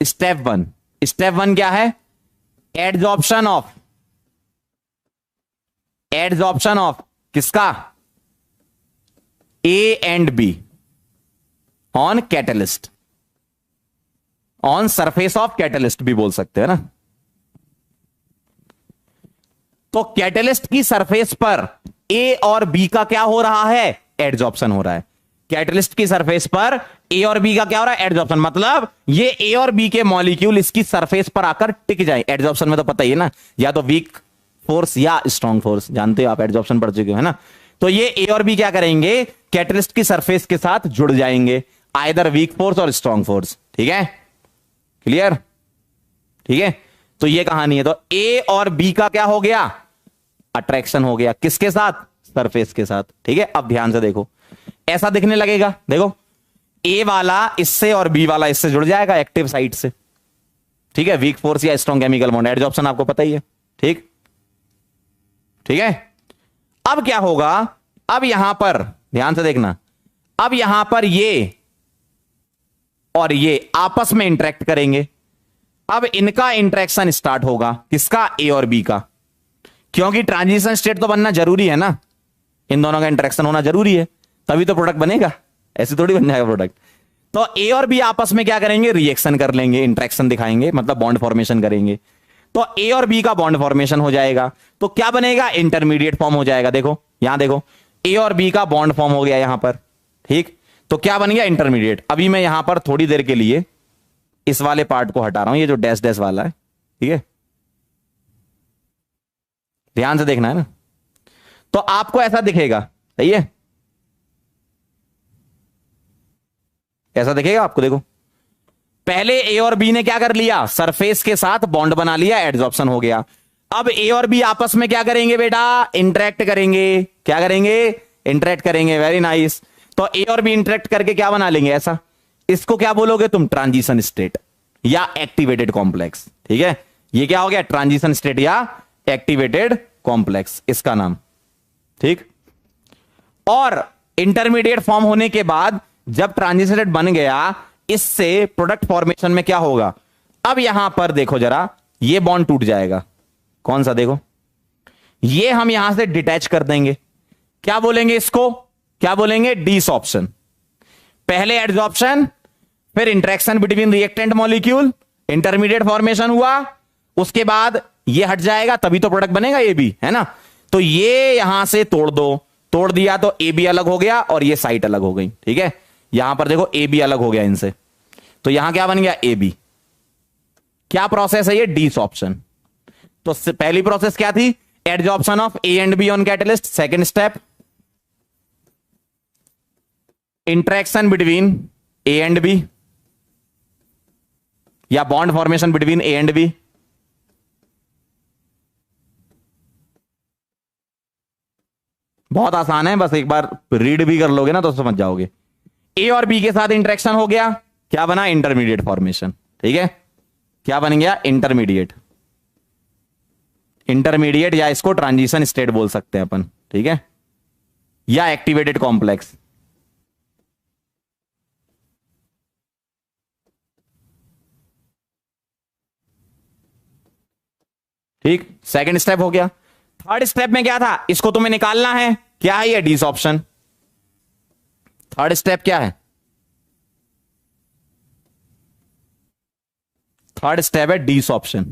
स्टेप 1। स्टेप 1 क्या है? एडजॉर्प्शन ऑफ किसका? ए and B on catalyst, on surface of catalyst भी बोल सकते हैं ना। तो कैटलिस्ट की सरफेस पर ए और बी का क्या हो रहा है? एडजॉर्प्शन हो रहा है। कैटलिस्ट की सरफेस पर ए और बी का क्या हो रहा है? एडजॉर्प्शन। मतलब ये ए और बी के मॉलिक्यूल इसकी सरफेस पर आकर टिक जाए। एडजॉर्प्शन में तो पता ही है ना, या तो वीक फोर्स या स्ट्रॉन्ग फोर्स, जानते हो आप, एडजॉर्प्शन पढ़ चुके हो है ना। तो ये ए और बी क्या करेंगे? कैटलिस्ट की सरफेस के साथ जुड़ जाएंगे, आइदर वीक फोर्स और स्ट्रॉन्ग फोर्स। ठीक है, क्लियर? ठीक है, तो ये कहानी है। तो ए और बी का क्या हो गया? अट्रैक्शन हो गया। किसके साथ? सरफेस के साथ। ठीक है, अब ध्यान से देखो, ऐसा दिखने लगेगा। देखो, ए वाला इससे और बी वाला इससे जुड़ जाएगा एक्टिव साइट से। ठीक है, वीक फोर्स या स्ट्रॉन्ग केमिकल बॉन्ड, एडजॉर्प्शन आपको पता ही है। ठीक, ठीक है। अब क्या होगा? अब यहां पर ध्यान से देखना, अब यहां पर ये और ये आपस में इंटरेक्ट करेंगे। अब इनका इंटरेक्शन स्टार्ट होगा, किसका? ए और बी का। क्योंकि ट्रांजिशन स्टेट तो बनना जरूरी है ना, इन दोनों का इंटरेक्शन होना जरूरी है, तभी तो प्रोडक्ट बनेगा, ऐसे थोड़ी बन जाएगा प्रोडक्ट। तो ए और बी आपस में क्या करेंगे? रिएक्शन कर लेंगे, इंटरेक्शन दिखाएंगे, मतलब बॉन्ड फॉर्मेशन करेंगे। तो ए और बी का बॉन्ड फॉर्मेशन हो जाएगा, तो क्या बनेगा? इंटरमीडिएट फॉर्म हो जाएगा। देखो यहां देखो, ए और बी का बॉन्ड फॉर्म हो गया यहां पर। ठीक, तो क्या बन गया? इंटरमीडिएट। अभी मैं यहां पर थोड़ी देर के लिए इस वाले पार्ट को हटा रहा हूं, ये जो डैश डैश वाला है। ठीक है, ध्यान से देखना है ना। तो आपको ऐसा दिखेगा, सही है, ऐसा दिखेगा आपको। देखो, पहले ए और बी ने क्या कर लिया? सरफेस के साथ बॉन्ड बना लिया, एडजॉर्प्शन हो गया। अब ए और बी आपस में क्या करेंगे बेटा? इंटरेक्ट करेंगे। क्या करेंगे? इंटरेक्ट करेंगे। Very nice. तो ए और बी इंटरेक्ट करके क्या बना लेंगे? ऐसा। इसको क्या बोलोगे तुम? ट्रांजिशन स्टेट या एक्टिवेटेड कॉम्प्लेक्स। ठीक है, ये क्या हो गया? ट्रांजिशन स्टेट या एक्टिवेटेड कॉम्प्लेक्स इसका नाम। ठीक, और इंटरमीडिएट फॉर्म होने के बाद जब ट्रांजिशन स्टेट बन गया, इससे प्रोडक्ट फॉर्मेशन में क्या होगा? अब यहां पर देखो जरा, ये बॉन्ड टूट जाएगा। कौन सा? देखो, ये हम यहां से डिटैच कर देंगे। क्या बोलेंगे इसको? क्या बोलेंगे? डिसऑप्शन। पहले एडजॉर्प्शन, फिर interaction between reactant molecule, intermediate formation हुआ, उसके बाद ये हट जाएगा तभी तो प्रोडक्ट बनेगा ए बी, है ना। तो ये यहां से तोड़ दो, तोड़ दिया तो ए बी अलग हो गया और ये साइट अलग हो गई, ठीक है। यहां पर देखो ए बी अलग हो गया इनसे, तो यहां क्या बन गया ए बी। क्या प्रोसेस है ये, डीसॉर्प्शन। तो पहली प्रोसेस क्या थी, adsorption of A and B on catalyst. Second step, interaction between A and B या bond formation between A and B. बहुत आसान है, बस एक बार रीड भी कर लोगे ना तो समझ जाओगे। ए और बी के साथ इंटरेक्शन हो गया, क्या बना, इंटरमीडिएट फॉर्मेशन, ठीक है। क्या बन गया, इंटरमीडिएट। इंटरमीडिएट या इसको ट्रांजिशन स्टेट बोल सकते हैं अपन, ठीक है, या एक्टिवेटेड कॉम्प्लेक्स। ठीक, सेकंड स्टेप हो गया। थर्ड स्टेप में क्या था, इसको तुम्हें निकालना है, क्या है ये, डीसॉर्प्शन। थर्ड स्टेप क्या है, थर्ड स्टेप है desorption,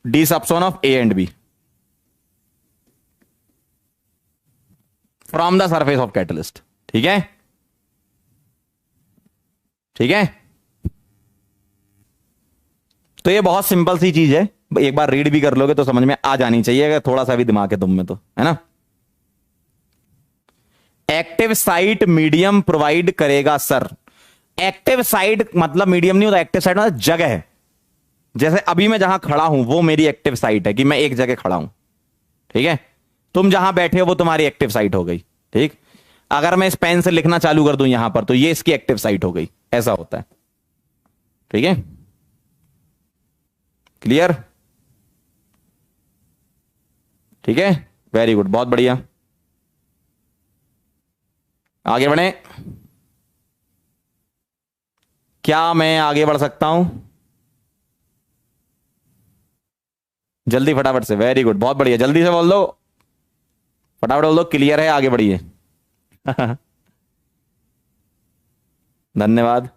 desorption of A and B from the surface of catalyst, ठीक है, ठीक है। तो ये बहुत सिंपल सी चीज है, एक बार रीड भी कर लोगे तो समझ में आ जानी चाहिए, अगर थोड़ा सा भी दिमाग है तुम में तो, है ना। एक्टिव साइट मीडियम प्रोवाइड करेगा सर। एक्टिव साइट मतलब मीडियम नहीं होता, एक्टिव साइट मतलब जगह है। जैसे अभी मैं जहां खड़ा हूं वो मेरी एक्टिव साइट है कि मैं एक जगह खड़ा हूं, ठीक है। तुम जहां बैठे हो वो तुम्हारी एक्टिव साइट हो गई, ठीक। अगर मैं इस पेन से लिखना चालू कर दूं यहां पर तो ये इसकी एक्टिव साइट हो गई, ऐसा होता है, ठीक है। क्लियर, ठीक है, वेरी गुड, बहुत बढ़िया। आगे बढ़े, क्या मैं आगे बढ़ सकता हूं जल्दी फटाफट से, वेरी गुड, बहुत बढ़िया, जल्दी से बोल दो, फटाफट बोल दो, क्लियर है, आगे बढ़िए। धन्यवाद,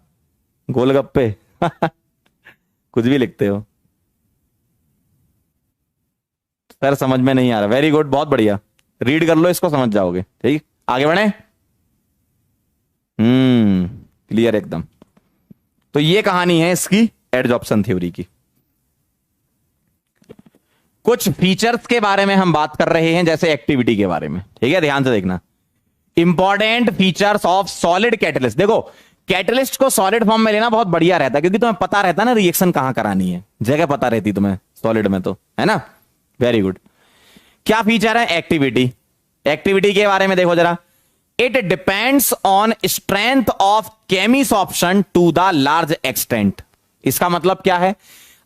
गोलगप्पे। कुछ भी लिखते हो सर, समझ में नहीं आ रहा, वेरी गुड, बहुत बढ़िया, रीड कर लो इसको, समझ जाओगे, ठीक। आगे बढ़े, क्लियर एकदम। तो ये कहानी है इसकी एडजॉर्प्शन थ्योरी की। कुछ फीचर्स के बारे में हम बात कर रहे हैं, जैसे एक्टिविटी के बारे में, ठीक है, ध्यान से देखना। Important features of solid catalyst. देखो, कैटलिस्ट को सॉलिड फॉर्म में लेना बहुत बढ़िया रहता है, क्योंकि तुम्हें पता रहता है ना रिएक्शन कहां करानी है, जगह पता रहती तुम्हें सॉलिड में, तो है ना, वेरी गुड। क्या फीचर है, एक्टिविटी। एक्टिविटी के बारे में देखो जरा, it depends on strength of chemisorption to the large extent. इसका मतलब क्या है,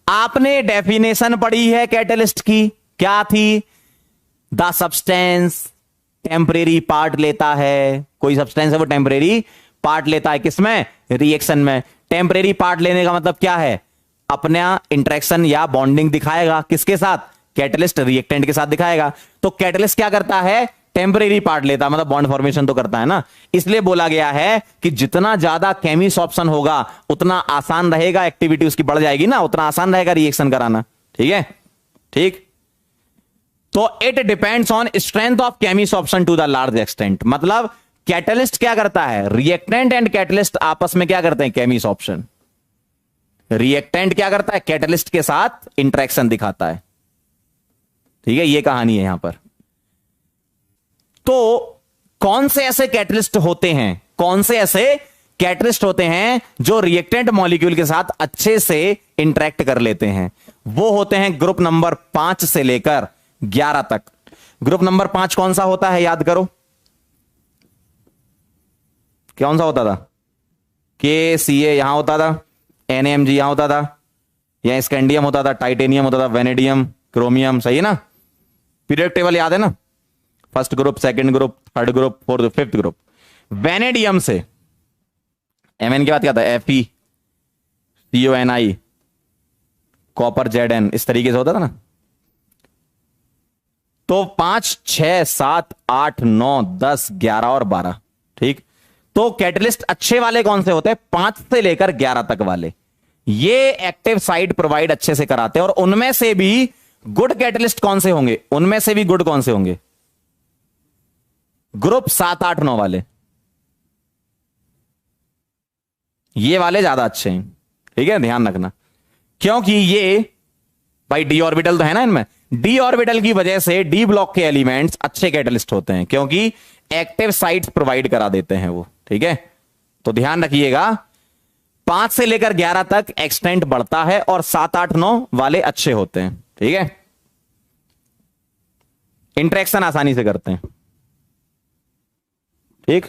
आपने डेफिनेशन पढ़ी है कैटलिस्ट की, क्या थी, द सब्सटेंस टेम्परेरी पार्ट लेता है, कोई सब्सटेंस है वो टेम्परेरी पार्ट लेता है, किसमें, रिएक्शन में। टेम्परेरी पार्ट लेने का मतलब क्या है, अपना इंटरेक्शन या बॉन्डिंग दिखाएगा, किसके साथ, कैटलिस्ट रिएक्टेंट के साथ दिखाएगा। तो कैटलिस्ट क्या करता है, टेम्परेरी पार्ट लेता, मतलब बॉन्ड फॉर्मेशन तो करता है ना। इसलिए बोला गया है कि जितना ज्यादा केमिसॉर्प्शन होगा उतना आसान रहेगा, एक्टिविटी उसकी बढ़ जाएगी ना, उतना आसान रहेगा रिएक्शन कराना, ठीक है, ठीक। तो it depends on strength of chemisorption to the large extent, मतलब कैटलिस्ट क्या करता है, रिएक्टेंट एंड कैटलिस्ट आपस में क्या करते हैं, केमिसॉर्प्शन। रिएक्टेंट क्या करता है, कैटलिस्ट के साथ इंटरेक्शन दिखाता है, ठीक है, ये कहानी है यहां पर। तो कौन से ऐसे कैटलिस्ट होते हैं, कौन से ऐसे कैटलिस्ट होते हैं जो रिएक्टेंट मॉलिक्यूल के साथ अच्छे से इंटरेक्ट कर लेते हैं, वो होते हैं ग्रुप नंबर 5 से लेकर 11 तक। ग्रुप नंबर 5 कौन सा होता है, याद करो, कौन सा होता था, के सी ए यहां होता था, NaMg यहां होता था, या स्कैंडियम होता था, टाइटेनियम होता था, वेनेडियम, क्रोमियम, सही है ना। पीरियड टेबल याद है ना, first group, second group, third group, fourth, fifth group. Vanadium से Mn की बात क्या था, FeCONi, कॉपर Zn, इस तरीके से होता था ना। तो 5, 6, 7, 8, 9, 10, 11 और 12, ठीक। तो कैटलिस्ट अच्छे वाले कौन से होते हैं? 5 से लेकर 11 तक वाले, ये एक्टिव साइट प्रोवाइड अच्छे से कराते हैं। और उनमें से भी गुड कैटलिस्ट कौन से होंगे? उनमें से भी गुड कौन से होंगे? ग्रुप 7, 8, 9 वाले, ये वाले ज्यादा अच्छे हैं। ठीक है, ध्यान रखना, क्योंकि ये भाई डी ऑर्बिटल तो है ना इनमें, डी ऑर्बिटल की वजह से डी ब्लॉक के एलिमेंट्स अच्छे कैटलिस्ट होते हैं, क्योंकि एक्टिव साइट्स प्रोवाइड करा देते हैं वो। ठीक है, तो ध्यान रखिएगा, 5 से लेकर 11 तक एक्सटेंट बढ़ता है और 7, 8, 9 वाले अच्छे होते हैं। ठीक है, इंटरेक्शन आसानी से करते हैं। ठीक,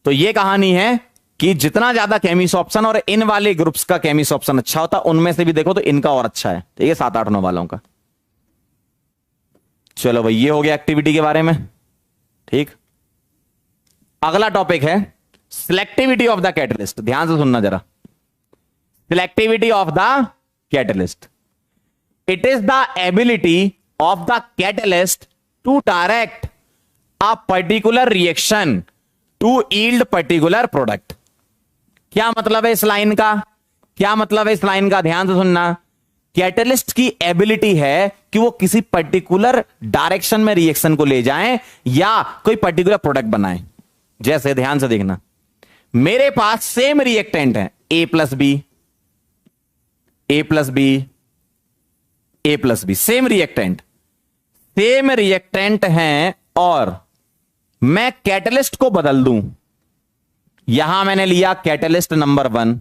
तो ये कहानी है कि जितना ज्यादा केमिसॉप्शन और इन वाले ग्रुप्स का केमिसॉप्शन अच्छा होता, उनमें से भी देखो तो इनका और अच्छा है। ठीक है, 7, 8, 9 वालों का। चलो भाई, ये हो गया एक्टिविटी के बारे में। ठीक, अगला टॉपिक है सिलेक्टिविटी ऑफ द कैटलिस्ट। ध्यान से सुनना जरा, selectivity of the catalyst, it is the ability of the catalyst to direct a particular reaction to yield particular product. क्या मतलब है इस लाइन का? क्या मतलब है इस लाइन का? ध्यान से सुनना, कैटलिस्ट की एबिलिटी है कि वो किसी पर्टिकुलर डायरेक्शन में रिएक्शन को ले जाएं या कोई पर्टिकुलर प्रोडक्ट बनाएं। जैसे ध्यान से देखना, मेरे पास सेम रिएक्टेंट है, ए प्लस बी, ए प्लस बी, ए प्लस बी, सेम रिएक्टेंट हैं, और मैं कैटलिस्ट को बदल दूं। यहां मैंने लिया कैटलिस्ट नंबर 1,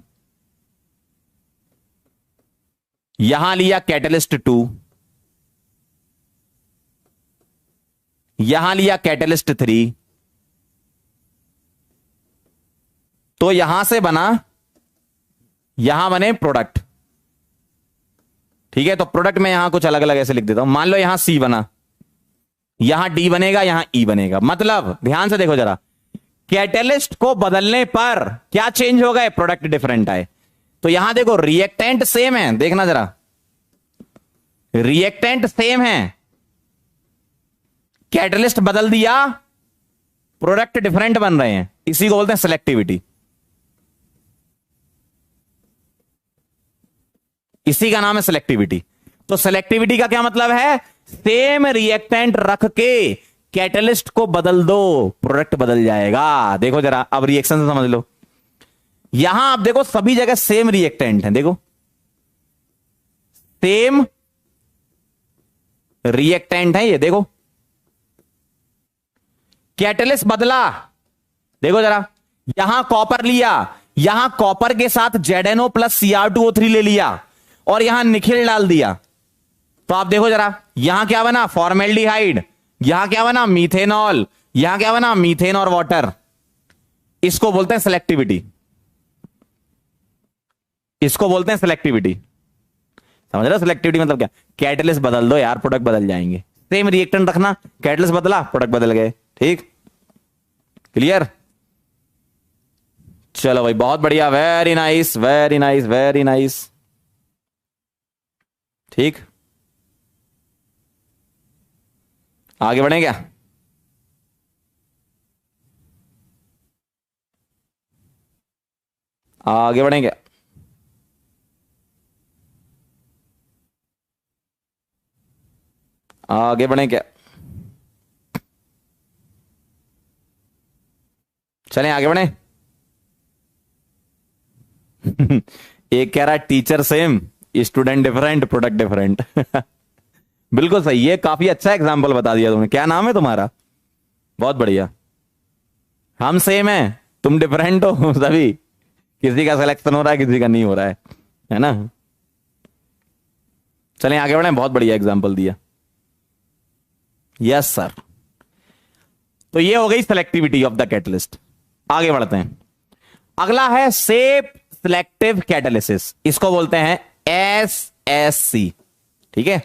यहां लिया कैटलिस्ट 2, यहां लिया कैटलिस्ट 3, तो यहां से बना, यहां बने प्रोडक्ट। ठीक है, तो प्रोडक्ट में यहां कुछ अलग अलग ऐसे लिख देता हूं। मान लो यहां सी बना, यहां डी बनेगा, यहां ई बनेगा। मतलब ध्यान से देखो जरा, कैटलिस्ट को बदलने पर क्या चेंज हो गए? प्रोडक्ट डिफरेंट आए। तो यहां देखो, रिएक्टेंट सेम है, देखना जरा, रिएक्टेंट सेम है, कैटलिस्ट बदल दिया, प्रोडक्ट डिफरेंट बन रहे हैं। इसी को बोलते हैं सिलेक्टिविटी। इसी का नाम है सिलेक्टिविटी। तो सिलेक्टिविटी का क्या मतलब है? सेम रिएक्टेंट रख के कैटलिस्ट को बदल दो, प्रोडक्ट बदल जाएगा। देखो जरा, अब रिएक्शन से समझ लो। यहां आप देखो, सभी जगह सेम रिएक्टेंट है, देखो सेम रिएक्टेंट है ये, देखो कैटलिस्ट बदला, देखो जरा, यहां कॉपर लिया, यहां कॉपर के साथ ZnO प्लस Cr2O3 ले लिया और यहां निखिल डाल दिया। तो आप देखो जरा, यहां क्या बना? फॉर्मेल्डिहाइड, यहां क्या बना? मीथेनॉल, यहां क्या बना? मीथेन और वाटर। इसको बोलते हैं सिलेक्टिविटी, इसको बोलते हैं सिलेक्टिविटी। समझ रहे हो सिलेक्टिविटी मतलब क्या? कैटलिस्ट बदल दो यार, प्रोडक्ट बदल जाएंगे। सेम रिएक्टेंट रखना, कैटलिस्ट बदला, प्रोडक्ट बदल गए। ठीक, क्लियर? चलो भाई, बहुत बढ़िया, very nice, very nice, very nice. ठीक, आगे बढ़े क्या? आगे बढ़े क्या? आगे बढ़े क्या? चलें आगे बढ़े। एक कह रहा है teacher same, student different, product different. बिल्कुल सही, ये काफी अच्छा एग्जाम्पल बता दिया तुमने। क्या नाम है तुम्हारा? बहुत बढ़िया। हम सेम है, तुम डिफरेंट हो, सभी किसी का सिलेक्शन हो रहा है, किसी का नहीं हो रहा है ना? चलें आगे बढ़े, बहुत बढ़िया एग्जाम्पल दिया। Yes sir. तो ये हो गई सिलेक्टिविटी ऑफ द कैटलिस्ट। आगे बढ़ते हैं, अगला है शेप सिलेक्टिव कैटालिसिस, इसको बोलते हैं SSC। ठीक है,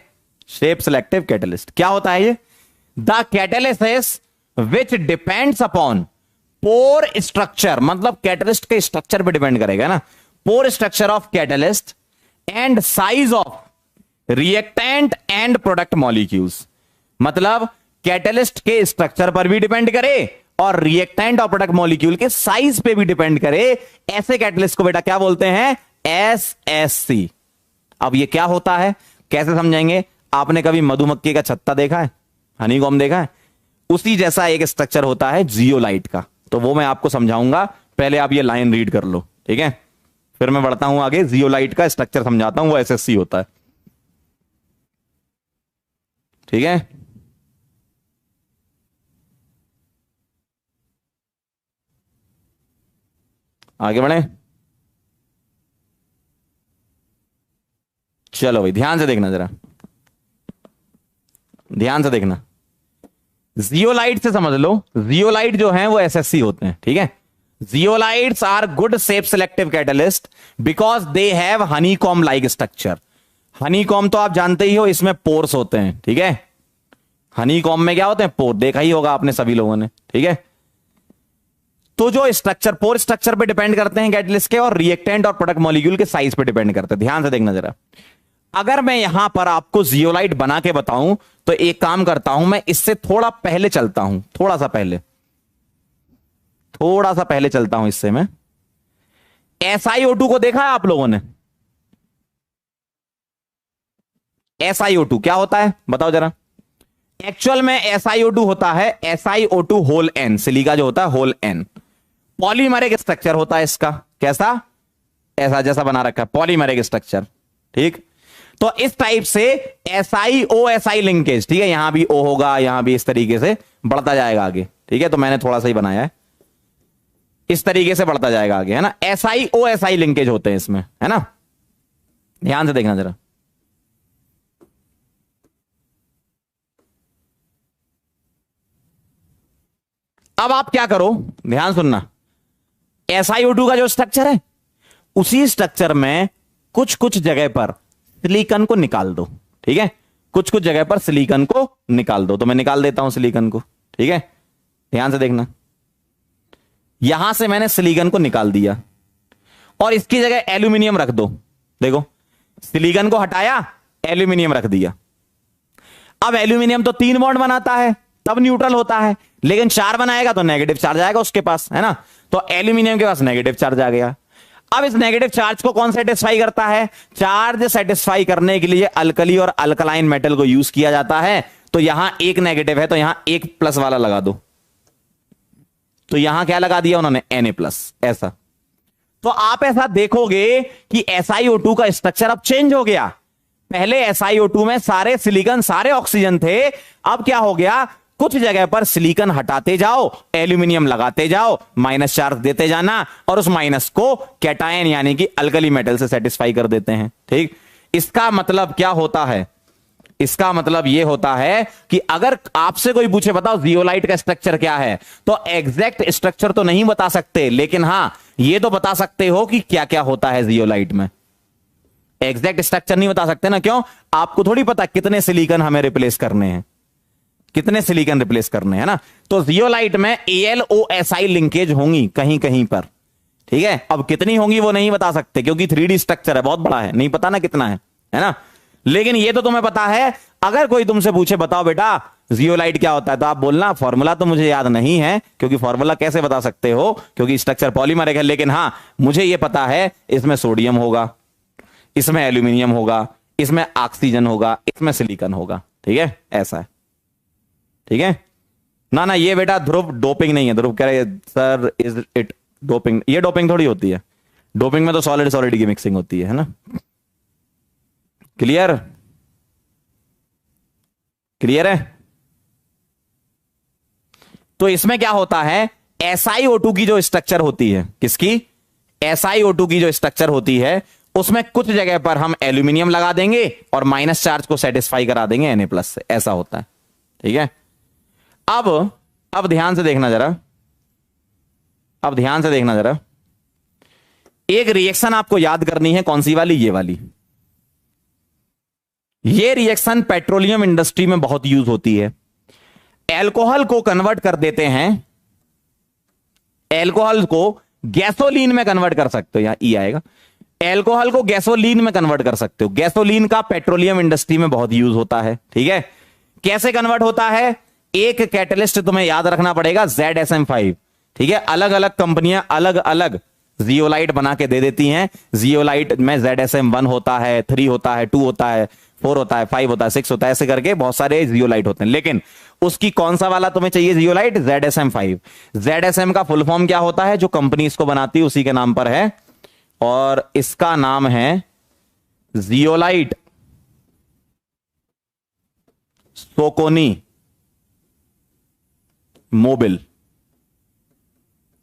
शेप सिलेक्टिव कैटलिस्ट क्या होता है ये? The catalysis which depends upon pore structure, मतलब कैटलिस्ट के स्ट्रक्चर पे डिपेंड करेगा ना, pore structure of catalyst and size of reactant and product molecules. मतलब कैटलिस्ट के स्ट्रक्चर पर भी डिपेंड करे और रिएक्टेंट और प्रोडक्ट मॉलिक्यूल के साइज पे भी डिपेंड करे, ऐसे कैटलिस्ट को बेटा क्या बोलते हैं? एसएससी। अब ये क्या होता है, कैसे समझेंगे? आपने कभी मधुमक्खी का छत्ता देखा है, हनीकॉम्ब देखा है? उसी जैसा एक स्ट्रक्चर होता है जियोलाइट का, तो वो मैं आपको समझाऊंगा। पहले आप ये लाइन रीड कर लो, ठीक है? फिर मैं बढ़ता हूं आगे, जियोलाइट का स्ट्रक्चर समझाता हूं, वो एसएससी होता है, ठीक है? आगे बढ़े, चलो भाई ध्यान से देखना, जरा ध्यान से देखना। जियोलाइट से समझ लो, जियोलाइट जो है वो एसएससी होते हैं, ठीक है? Zeolites are good shape selective catalyst because they have honeycomb like structure. Honeycomb तो आप जानते ही हो, इसमें पोर्स होते हैं, ठीक है? हनीकॉम में क्या होते हैं? पोर, देखा ही होगा आपने सभी लोगों ने, ठीक है? तो जो स्ट्रक्चर, पोर स्ट्रक्चर पे डिपेंड करते हैं कैटलिस्ट के, और रिएक्टेंट और प्रोडक्ट मॉलिक्यूल के साइज पे डिपेंड करते हैं। ध्यान से देखना जरा। अगर मैं यहां पर आपको जियोलाइट बना के बताऊं, तो एक काम करता हूं, मैं इससे थोड़ा पहले चलता हूं, थोड़ा सा पहले चलता हूं इससे। मैं SiO2 को देखा है आप लोगों ने? SiO2 क्या होता है बताओ जरा। एक्चुअल में SiO2 होता है SiO2 होल N, सिलिका जो होता है होल N। पॉलीमरिक स्ट्रक्चर होता है इसका, कैसा? ऐसा जैसा बना रखा है, पॉलीमरिक स्ट्रक्चर, ठीक? तो इस टाइप से SiO-Si लिंकेज, ठीक है? यहां भी O होगा, यहां भी इस तरीके से बढ़ता जाएगा आगे, ठीक है? तो मैंने थोड़ा सा ही बनाया है, इस तरीके से बढ़ता जाएगा आगे, है ना? SiO-Si लिंकेज होते हैं इसमें, है ना? ध्यान से देखना जरा। अब आप क्या करो, ध्यान सुनना। SiO2 का जो स्ट्रक्चर है, उसी स्ट्रक्चर में कुछ कुछ जगह पर सिलिकॉन को निकाल दो, ठीक है? कुछ कुछ जगह पर सिलिकॉन को निकाल दो, तो मैं निकाल देता हूं सिलिकॉन को, ठीक है? ध्यान से देखना। यहां से मैंने सिलिकॉन को निकाल दिया और इसकी जगह एल्यूमिनियम रख दो। देखो, सिलिकॉन को हटाया, एल्यूमिनियम रख दिया। अब एल्यूमिनियम तो 3 बॉन्ड बनाता है, तब न्यूट्रल होता है, लेकिन 4 बनाएगा तो नेगेटिव चार्ज आएगा उसके पास, है ना? तो एल्यूमिनियम के पास नेगेटिव चार्ज आ गया। अब इस नेगेटिव चार्ज को कौन सेटिस्फाई करता है? चार्ज सेटिस्फाई करने के लिए अल्कली और अल्कलाइन मेटल को यूज किया जाता है। तो यहां एक नेगेटिव है, तो यहां एक प्लस वाला लगा दो। तो यहां क्या लगा दिया उन्होंने? Na+, ऐसा। तो आप ऐसा देखोगे कि SiO2 का स्ट्रक्चर अब चेंज हो गया। पहले SiO2 में सारे सिलिकॉन, सारे ऑक्सीजन थे, अब क्या हो गया? कुछ जगह पर सिलिकॉन हटाते जाओ, एल्यूमिनियम लगाते जाओ, माइनस चार्ज देते जाना, और उस माइनस को कैटायन यानी कि अल्कली मेटल से सेटिस्फाई कर देते हैं, ठीक? इसका मतलब क्या होता है? इसका मतलब यह होता है कि अगर आपसे कोई पूछे बताओ जियोलाइट का स्ट्रक्चर क्या है, तो एग्जैक्ट स्ट्रक्चर तो नहीं बता सकते, लेकिन हां यह तो बता सकते हो कि क्या क्या होता है जियोलाइट में। एग्जैक्ट स्ट्रक्चर नहीं बता सकते ना, क्यों? आपको थोड़ी पता कितने सिलिकॉन हमें रिप्लेस करने हैं, कितने सिलिकॉन रिप्लेस करने हैं ना? तो जियोलाइट में AlOSi लिंकेज होंगी कहीं कहीं पर, ठीक है? अब कितनी होंगी वो नहीं बता सकते, क्योंकि 3D स्ट्रक्चर है, बहुत बड़ा है, नहीं पता ना कितना है ना? लेकिन ये तो तुम्हें पता है। अगर कोई तुमसे पूछे बताओ बेटा जियोलाइट क्या होता है, तो आप बोलना फॉर्मूला तो मुझे याद नहीं है, क्योंकि फॉर्मूला कैसे बता सकते हो, क्योंकि स्ट्रक्चर पॉलीमरिक है। लेकिन हां मुझे यह पता है, इसमें सोडियम होगा, इसमें एल्यूमिनियम होगा, इसमें ऑक्सीजन होगा, इसमें सिलिकॉन होगा, ठीक है? ऐसा है, ठीक है ना? ना ये बेटा ध्रुव डोपिंग नहीं है। ध्रुव कह रहे सर इज इट डोपिंग? ये डोपिंग थोड़ी होती है। डोपिंग में तो सॉलिड सॉलिड की मिक्सिंग होती है ना? क्लियर? क्लियर है? तो इसमें क्या होता है, SiO2 की जो स्ट्रक्चर होती है, किसकी? SiO2 की जो स्ट्रक्चर होती है, उसमें कुछ जगह पर हम एल्यूमिनियम लगा देंगे और माइनस चार्ज को सेटिस्फाई करा देंगे Na+ से, ऐसा होता है, ठीक है? अब ध्यान से देखना जरा, अब ध्यान से देखना जरा। एक रिएक्शन आपको याद करनी है, कौन सी वाली? ये वाली। ये रिएक्शन पेट्रोलियम इंडस्ट्री में बहुत यूज होती है। एल्कोहल को कन्वर्ट कर देते हैं, एल्कोहल को गैसोलीन में कन्वर्ट कर सकते हो, यहां ई आएगा। एल्कोहल को गैसोलीन में कन्वर्ट कर सकते हो। गैसोलीन का पेट्रोलियम इंडस्ट्री में बहुत यूज होता है, ठीक है? कैसे कन्वर्ट होता है? एक कैटलिस्ट तुम्हें याद रखना पड़ेगा, ZSM5। ठीक है, अलग अलग कंपनियां अलग अलग जियोलाइट बना के दे देती हैं। जियोलाइट में ZSM1 होता है, 3 होता है, 2 होता है, 4 होता है, 5 होता है, 6 होता है, ऐसे करके बहुत सारे जियोलाइट होते हैं। लेकिन उसकी कौन सा वाला तुम्हें चाहिए जियोलाइट? ZSM5। ZSM का फुल फॉर्म क्या होता है? जो कंपनी इसको बनाती है उसी के नाम पर है, और इसका नाम है जियोलाइट सोकोनी मोबिल।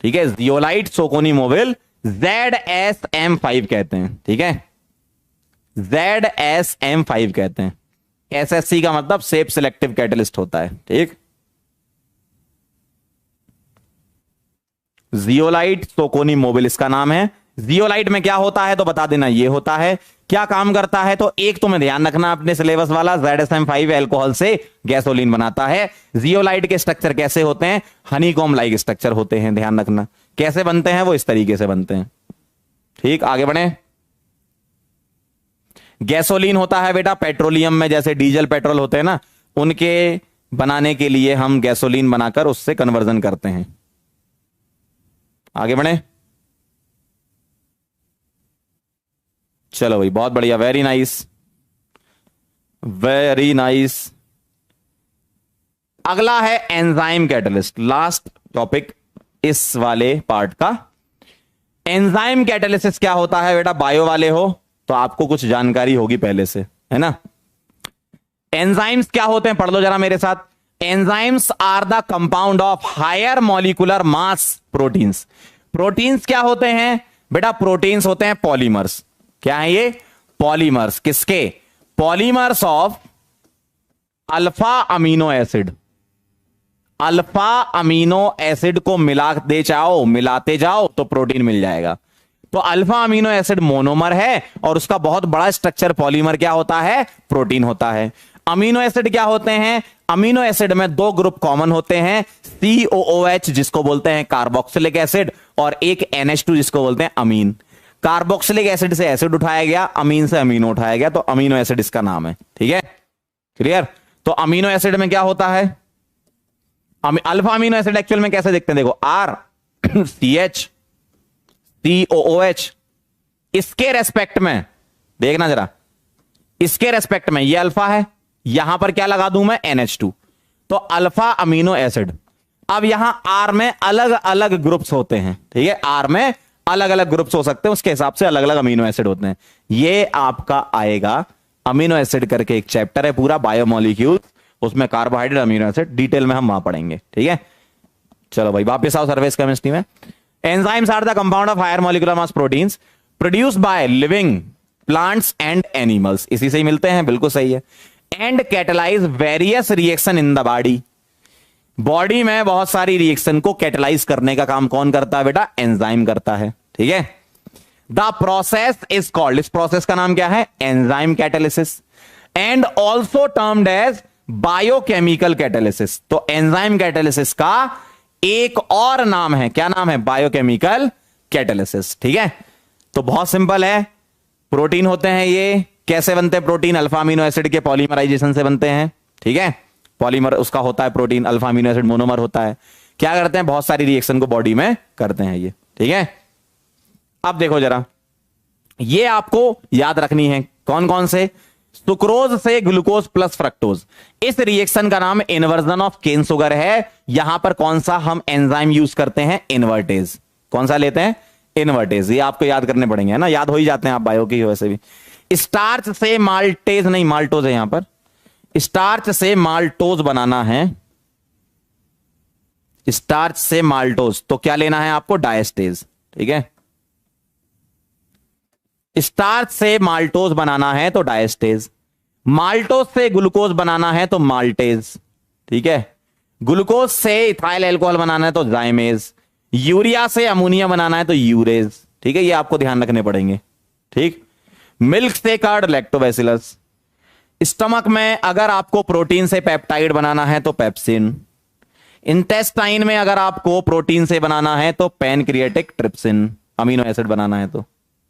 ठीक है, जियोलाइट सोकोनी मोबिल, ZSM5 कहते हैं। ठीक है, ZSM5 कहते हैं। SSC का मतलब सेफ सिलेक्टिव कैटलिस्ट होता है। ठीक, जियोलाइट सोकोनी मोबिल इसका नाम है। जियोलाइट में क्या होता है तो बता देना, ये होता है। क्या काम करता है तो एक तुम्हें ध्यान रखना अपने सिलेबस वाला, ZSM5 अल्कोहल से गैसोलीन बनाता है। जियोलाइट के स्ट्रक्चर कैसे होते हैं? हनीकॉम लाइक स्ट्रक्चर होते हैं, ध्यान रखना। कैसे बनते हैं वो? इस तरीके से बनते हैं। ठीक, आगे बढ़े। गैसोलीन होता है बेटा पेट्रोलियम में, जैसे डीजल पेट्रोल होते हैं ना, उनके बनाने के लिए हम गैसोलीन बनाकर उससे कन्वर्जन करते हैं। आगे बढ़े। चलो भाई, बहुत बढ़िया, वेरी नाइस, वेरी नाइस। अगला है एंजाइम कैटलिस्ट, लास्ट टॉपिक इस वाले पार्ट का। एंजाइम कैटालिसिस क्या होता है बेटा? बायो वाले हो तो आपको कुछ जानकारी होगी पहले से, है ना। एंजाइम्स क्या होते हैं? पढ़ लो जरा मेरे साथ। Enzymes are the compound of higher molecular mass proteins. Proteins क्या होते हैं बेटा? प्रोटीन्स होते हैं पॉलीमर्स। क्या है ये? पॉलीमर्स। किसके? Polymers of alpha amino acid. Alpha amino acid को मिलाते जाओ तो प्रोटीन मिल जाएगा। तो अल्फा अमीनो एसिड मोनोमर है और उसका बहुत बड़ा स्ट्रक्चर पॉलीमर क्या होता है? प्रोटीन होता है। अमीनो एसिड क्या होते हैं? अमीनो एसिड में 2 ग्रुप कॉमन होते हैं, COOH जिसको बोलते हैं कार्बोक्सिलिक एसिड, और एक NH2 जिसको बोलते हैं अमीन। कार्बोक्सिलिक एसिड से एसिड उठाया गया, अमीन से अमीनो उठाया गया, तो अमीनो एसिड इसका नाम है। ठीक है, क्लियर। तो अमीनो एसिड में क्या होता है? अल्फा अमीनो एसिड एक्चुअल में कैसे दिखते हैं? देखो, RCH COOH। इसके रेस्पेक्ट में देखना जरा, इसके रेस्पेक्ट में ये अल्फा है, यहां पर क्या लगा दूं मैं? NH2। तो अल्फा अमीनो एसिड। अब यहां R में अलग अलग ग्रुप्स होते हैं। ठीक है, R में अलग अलग ग्रुप्स हो सकते हैं, उसके हिसाब से अलग अलग अमीनो एसिड होते हैं। ये आपका आएगा अमीनो एसिड करके एक चैप्टर है पूरा, बायोमोलिक्यूल, उसमें कार्बोहाइड्रेट अमीनो एसिड डिटेल में हम वहां पढ़ेंगे। ठीक है, चलो भाई वापस आओ सर्फेस केमिस्ट्री में। Enzymes are the compound of higher molecular mass proteins produced by living plants and animals. इसी से ही मिलते हैं, बिल्कुल सही है। And catalyse various reaction in the body. Body में बहुत सारी रिएक्शन को कैटलाइज करने का काम कौन करता है बेटा? एंजाइम करता है। ठीक है, द प्रोसेस इज कॉल्ड, इस प्रोसेस का नाम क्या है? Enzyme catalysis, and also termed as biochemical catalysis. तो एंजाइम कैटालिसिस का एक और नाम है, क्या नाम है? Biochemical catalysis. ठीक है, तो बहुत सिंपल है। प्रोटीन होते हैं ये, कैसे बनते हैं प्रोटीन? अल्फा अमीनो एसिड के पॉलीमराइजेशन से बनते हैं। ठीक है, पॉलीमर उसका होता है protein, alpha amino acid monomer होता है। क्या करते हैं? बहुत सारी रिएक्शन को बॉडी में करते हैं ये। ठीक है, अब देखो जरा, ये आपको याद रखनी है। कौन कौन से? सुक्रोज से ग्लूकोज प्लस फ्रक्टोज। इस रिएक्शन का नाम इन्वर्जन ऑफ केन शुगर है। यहां पर कौन सा हम एंजाइम यूज करते हैं? इन्वर्टेज। कौन सा लेते हैं? इन्वर्टेज। ये आपको याद करने पड़ेंगे, है ना, याद हो ही जाते हैं आप बायो की वैसे भी। स्टार्च से माल्टेज, नहीं माल्टोज है यहां पर, स्टार्च से माल्टोज बनाना है, स्टार्च से माल्टोज, तो क्या लेना है आपको? डायस्टेज। ठीक है, स्टार्च से माल्टोज बनाना है तो डायस्टेज, माल्टोज से ग्लूकोज बनाना है तो माल्टेज। ठीक है, ग्लूकोज से इथाइल अल्कोहल बनाना है तो जाइमेज, यूरिया से अमोनिया बनाना है तो यूरेज। ठीक है, ये आपको ध्यान रखने पड़ेंगे। ठीक, मिल्क से कर्ड लैक्टोबैसिलस। स्टमक में अगर आपको प्रोटीन से पेप्टाइड बनाना है तो पेप्सिन। इंटेस्टाइन में अगर आपको प्रोटीन से बनाना है तो पैनक्रिएटिक ट्रिप्सिन, अमीनो एसिड बनाना है तो।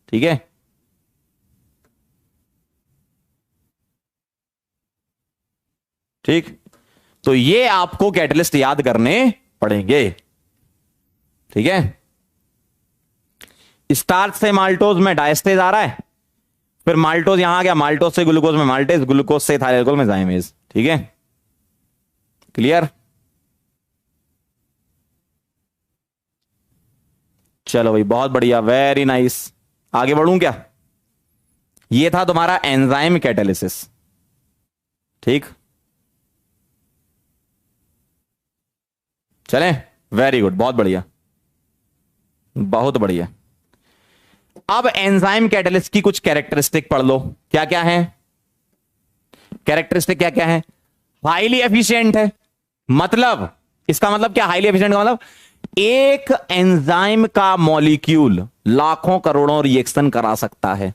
ठीक है, ठीक, तो ये आपको कैटलिस्ट याद करने पड़ेंगे, ठीक है। स्टार्च से माल्टोज में डायस्टेज आ रहा है, फिर माल्टोज यहां आ गया, माल्टोज से ग्लूकोज में माल्टेज, ग्लूकोज से इथाइल अल्कोहल में जाइमेज, ठीक है। क्लियर? चलो भाई, बहुत बढ़िया, वेरी नाइस। आगे बढ़ूं क्या? ये था तुम्हारा एंजाइम कैटालिसिस, ठीक। चलें, वेरी गुड, बहुत बढ़िया, बहुत बढ़िया। अब एंजाइम कैटालिस्ट की कुछ कैरेक्टरिस्टिक पढ़ लो। क्या क्या है कैरेक्टरिस्टिक? क्या क्या है? हाईली एफिशिएंट है, मतलब इसका मतलब क्या? हाईली एफिशिएंट का मतलब एक एंजाइम का मॉलिक्यूल लाखों करोड़ों रिएक्शन करा सकता है।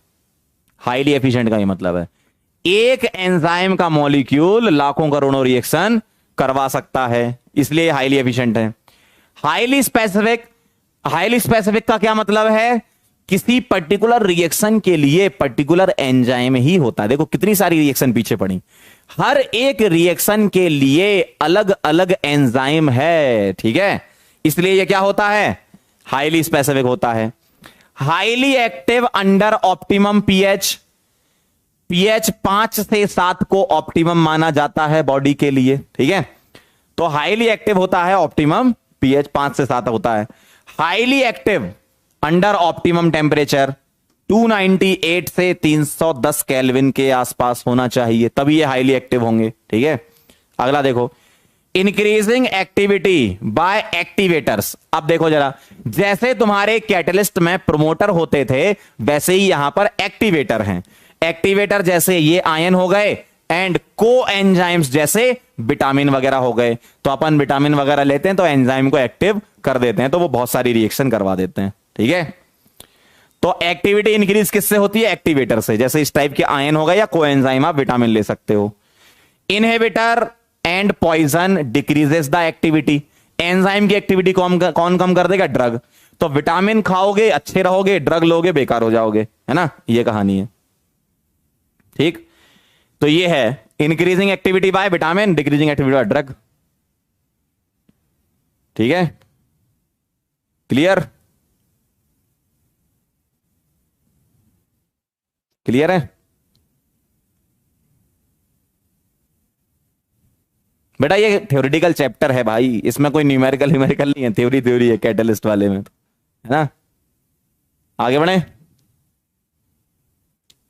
हाईली एफिशिएंट का ये मतलब है एक एंजाइम का मॉलिक्यूल लाखों करोड़ों रिएक्शन करवा सकता है, इसलिए हाईली एफिशिएंट है। हाईली स्पेसिफिक, हाईली स्पेसिफिक का क्या मतलब है? किसी पर्टिकुलर रिएक्शन के लिए पर्टिकुलर एंजाइम ही होता है। देखो कितनी सारी रिएक्शन पीछे पड़ी, हर एक रिएक्शन के लिए अलग अलग एंजाइम है, ठीक है, इसलिए ये क्या होता है? हाईली स्पेसिफिक होता है। Highly active under optimum pH, pH 5 से 7 को ऑप्टिमम माना जाता है बॉडी के लिए, ठीक है। तो हाईली एक्टिव होता है, ऑप्टिमम पीएच 5 से 7 होता है। Highly active under optimum temperature 298 से 310 केल्विन के आसपास होना चाहिए, तभी ये हाईली एक्टिव होंगे, ठीक है। अगला देखो, इंक्रीजिंग एक्टिविटी बाय एक्टिवेटर्स। अब देखो जरा, जैसे तुम्हारे कैटलिस्ट में प्रोमोटर होते थे वैसे ही यहां पर एक्टिवेटर हैं। एक्टिवेटर जैसे ये आयन हो गए, एंड को एंजाइम्स जैसे विटामिन वगैरह हो गए। तो अपन विटामिन वगैरह लेते हैं तो एंजाइम को एक्टिव कर देते हैं, तो वो बहुत सारी रिएक्शन करवा देते हैं, ठीक है। तो एक्टिविटी इंक्रीज किससे होती है? एक्टिवेटर से। जैसे इस टाइप के आयन हो गए या को एंजाइम, आप विटामिन ले सकते हो। Inhibitor and poison decreases the activity. Enzyme की एक्टिविटी कौन कम कर देगा? ड्रग। तो विटामिन खाओगे अच्छे रहोगे, ड्रग लोगे बेकार हो जाओगे, है ना, ये कहानी है, ठीक। तो ये है increasing activity by vitamin, decreasing activity by drug, ठीक है। क्लियर? क्लियर है बेटा? ये थ्योरेटिकल चैप्टर है भाई, इसमें कोई न्यूमेरिकल न्यूमेरिकल नहीं है, थ्योरी थ्योरी है कैटलिस्ट वाले में तो, है ना। आगे बढ़े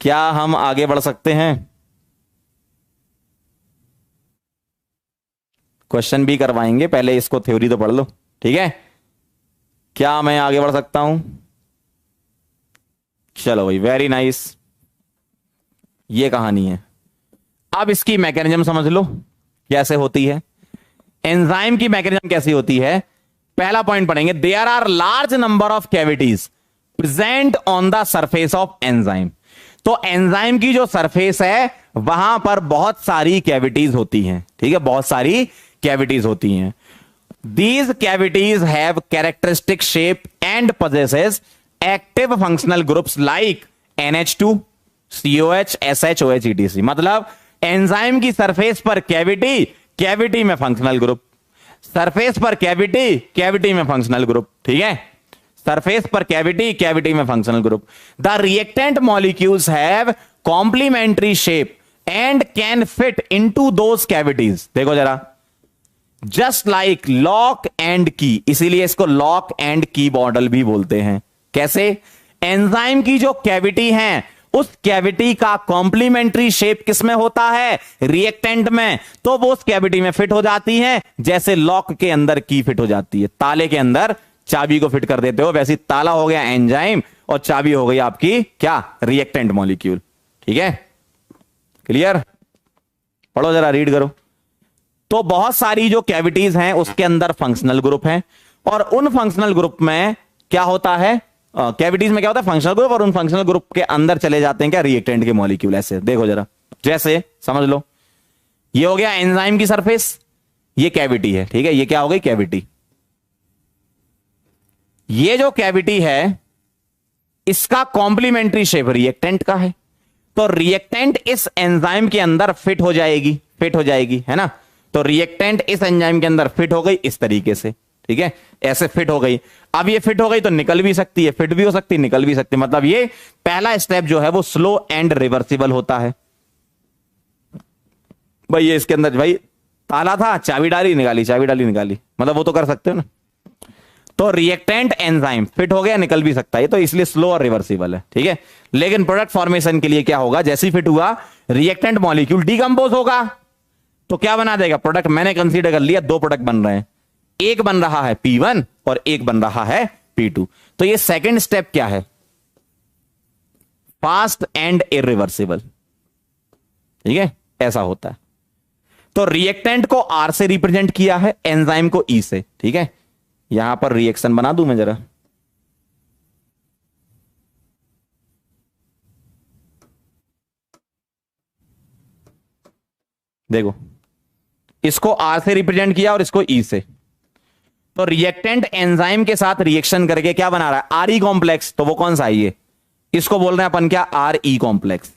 क्या? हम आगे बढ़ सकते हैं? क्वेश्चन भी करवाएंगे, पहले इसको थ्योरी तो पढ़ लो, ठीक है। क्या मैं आगे बढ़ सकता हूं? चलो भाई, वेरी नाइस, ये कहानी है। अब इसकी मैकेनिज्म समझ लो कैसे होती है। एंजाइम की मैकेनिज्म कैसी होती है? पहला पॉइंट पढ़ेंगे, there are large number of cavities present on the surface of enzyme. तो एंजाइम की जो सरफेस है वहां पर बहुत सारी कैविटीज होती हैं, ठीक है, बहुत सारी कैविटीज होती हैं। These cavities have characteristic shape and possesses active functional groups like NH2, COH, SH, OH, etc. मतलब एंजाइम की सरफेस पर कैविटी, कैविटी में फंक्शनल ग्रुप, सरफेस पर कैविटी, कैविटी में फंक्शनल ग्रुप, ठीक है। सरफेस पर कैविटी, कैविटी में functional group. The reactant molecules have complementary shape and can fit into those cavities. देखो जरा, जस्ट लाइक लॉक एंड की, इसीलिए इसको लॉक एंड की मॉडल भी बोलते हैं। कैसे? एंजाइम की जो कैविटी है उस कैविटी का कॉम्प्लीमेंट्री शेप किसमें होता है? रिएक्टेंट में, तो वो उस कैविटी में फिट हो जाती है, जैसे लॉक के अंदर की फिट हो जाती है, ताले के अंदर चाबी को फिट कर देते हो, वैसे ताला हो गया एंजाइम और चाबी हो गई आपकी क्या? रिएक्टेंट मॉलिक्यूल, ठीक है। क्लियर? पढ़ो जरा, रीड करो। तो बहुत सारी जो कैविटीज हैं उसके अंदर फंक्शनल ग्रुप हैं, और उन फंक्शनल ग्रुप में क्या होता है? कैविटीज में क्या होता है? फंक्शनल ग्रुप, और उन फंक्शनल ग्रुप के अंदर चले जाते हैं क्या? रिएक्टेंट के मॉलिक्यूल। ऐसे देखो जरा, जैसे समझ लो, ये हो गया एंजाइम की सरफेस, ये कैविटी है, ठीक है, ये क्या हो गई? कैविटी। ये जो कैविटी है इसका कॉम्प्लीमेंट्री शेप रिएक्टेंट का है, तो रिएक्टेंट इस एंजाइम के अंदर फिट हो जाएगी, फिट हो जाएगी, है ना। तो रिएक्टेंट इस एंजाइम के अंदर फिट हो गई इस तरीके से, ठीक है, ऐसे फिट हो गई। अब ये फिट हो गई तो निकल भी सकती है, फिट भी हो सकती है, निकल भी सकती है। मतलब ये पहला स्टेप जो है वो स्लो एंड रिवर्सिबल होता है। भाई ये इसके अंदर भाई ताला था, चाबी डाली निकाली, चाबी डाली निकाली, मतलब वो तो कर सकते हो ना। तो रिएक्टेंट एंजाइम फिट हो गया, निकल भी सकता है, तो इसलिए स्लो और रिवर्सिबल है, ठीक है। लेकिन प्रोडक्ट फॉर्मेशन के लिए क्या होगा, जैसे ही फिट हुआ रिएक्टेंट मॉलिक्यूल डिकम्पोज होगा तो क्या बना देगा प्रोडक्ट। मैंने कंसीडर कर लिया दो प्रोडक्ट बन रहे हैं, एक बन रहा है P1 और एक बन रहा है P2। तो ये सेकंड स्टेप क्या है, फास्ट एंड इरिवर्सिबल, ठीक है, ऐसा होता है। तो रिएक्टेंट को R से रिप्रेजेंट किया है, एंजाइम को E से, ठीक है। यहां पर रिएक्शन बना दूं मैं जरा, देखो इसको R से रिप्रेजेंट किया और इसको E से। तो रिएक्टेंट एंजाइम के साथ रिएक्शन करके क्या बना रहा है, RE कॉम्प्लेक्स। तो वो कौन सा है ये, इसको बोल रहे हैं अपन क्या, RE complex,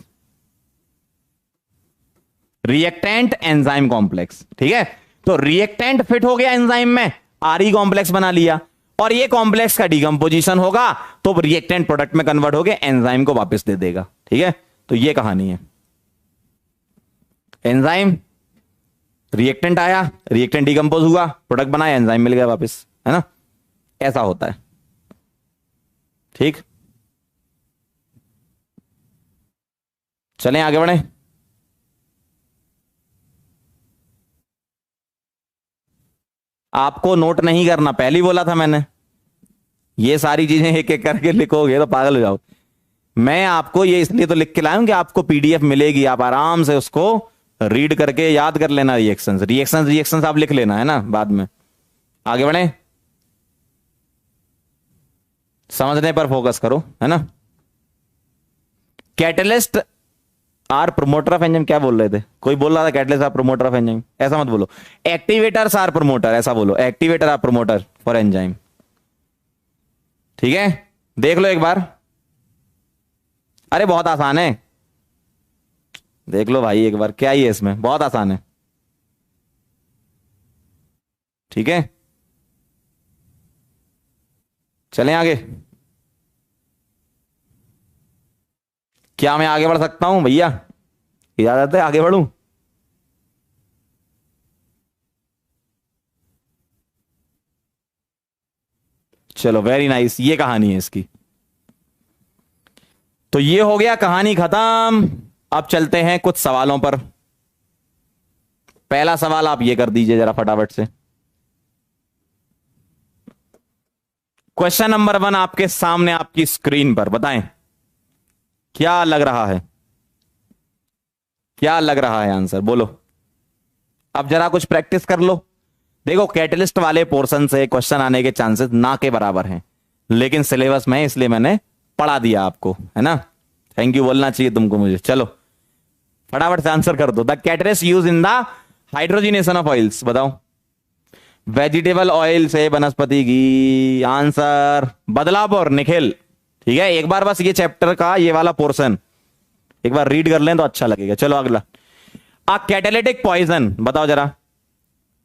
reactant enzyme complex, ठीक है। तो रिएक्टेंट फिट हो गया एंजाइम में, RE कॉम्प्लेक्स बना लिया, और ये कॉम्प्लेक्स का डिकम्पोजिशन होगा तो रिएक्टेंट प्रोडक्ट में कन्वर्ट हो गया, एंजाइम को वापस दे देगा, ठीक है। तो ये कहानी है, एंजाइम रिएक्टेंट आया, रिएक्टेंट डिकम्पोज हुआ, प्रोडक्ट बनाया, एंजाइम मिल गया वापस, है ना, ऐसा होता है, ठीक। चलें आगे बढ़े। आपको नोट नहीं करना, पहले ही बोला था मैंने, ये सारी चीजें एक एक करके लिखोगे तो पागल हो जाओ। मैं आपको ये इसलिए तो लिख के लाया हूं कि आपको PDF मिलेगी, आप आराम से उसको रीड करके याद कर लेना, रिएक्शंस रिएक्शंस रिएक्शंस आप लिख लेना, है ना, बाद में। आगे बढ़े, समझने पर फोकस करो, है ना। Catalyst are promoter of enzyme, क्या बोल रहे थे, कोई बोल रहा था catalyst are promoter of enzyme, ऐसा मत बोलो, एक्टिवेटर्स आर प्रोमोटर, ऐसा बोलो, activator are promoter for enzyme, ठीक है। देख लो एक बार, अरे बहुत आसान है, देख लो भाई एक बार, क्या ही है इसमें, बहुत आसान है, ठीक है। चलें आगे, क्या मैं आगे बढ़ सकता हूं भैया, इजाजत है आगे बढ़ूं। चलो वेरी नाइस, ये कहानी है इसकी। तो ये हो गया, कहानी खत्म। अब चलते हैं कुछ सवालों पर। पहला सवाल आप ये कर दीजिए जरा फटाफट से। क्वेश्चन नंबर 1 आपके सामने आपकी स्क्रीन पर, बताएं क्या लग रहा है, क्या लग रहा है आंसर बोलो। अब जरा कुछ प्रैक्टिस कर लो। देखो कैटलिस्ट वाले पोर्शन से क्वेश्चन आने के चांसेस ना के बराबर हैं, लेकिन सिलेबस में इसलिए मैंने पढ़ा दिया आपको, है ना। थैंक यू बोलना चाहिए तुमको मुझे। चलो फटाफट से आंसर कर दो। The catalyst use in the hydrogenation of oils, बताओ। वेजिटेबल ऑयल से वनस्पति घी, आंसर बदलापुर निखिल, ठीक है। एक बार बस ये चैप्टर का ये वाला पोर्शन एक बार रीड कर लें तो अच्छा लगेगा। चलो अगला, अ कैटालिटिक पॉइजन, बताओ जरा।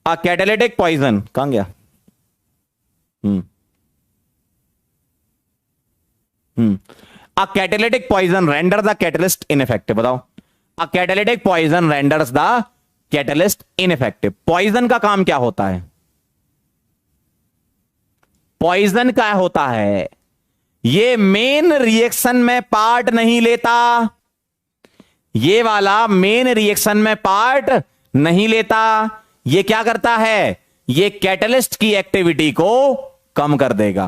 अ कैटालिटिक पॉइजन कहां गया, a catalytic poison render the catalyst ineffective, बताओ। A catalytic poison renders the catalyst ineffective. Poison का काम क्या होता है, पॉइजन क्या होता है, ये मेन रिएक्शन में पार्ट नहीं लेता, ये वाला मेन रिएक्शन में पार्ट नहीं लेता। ये क्या करता है, ये कैटलिस्ट की एक्टिविटी को कम कर देगा,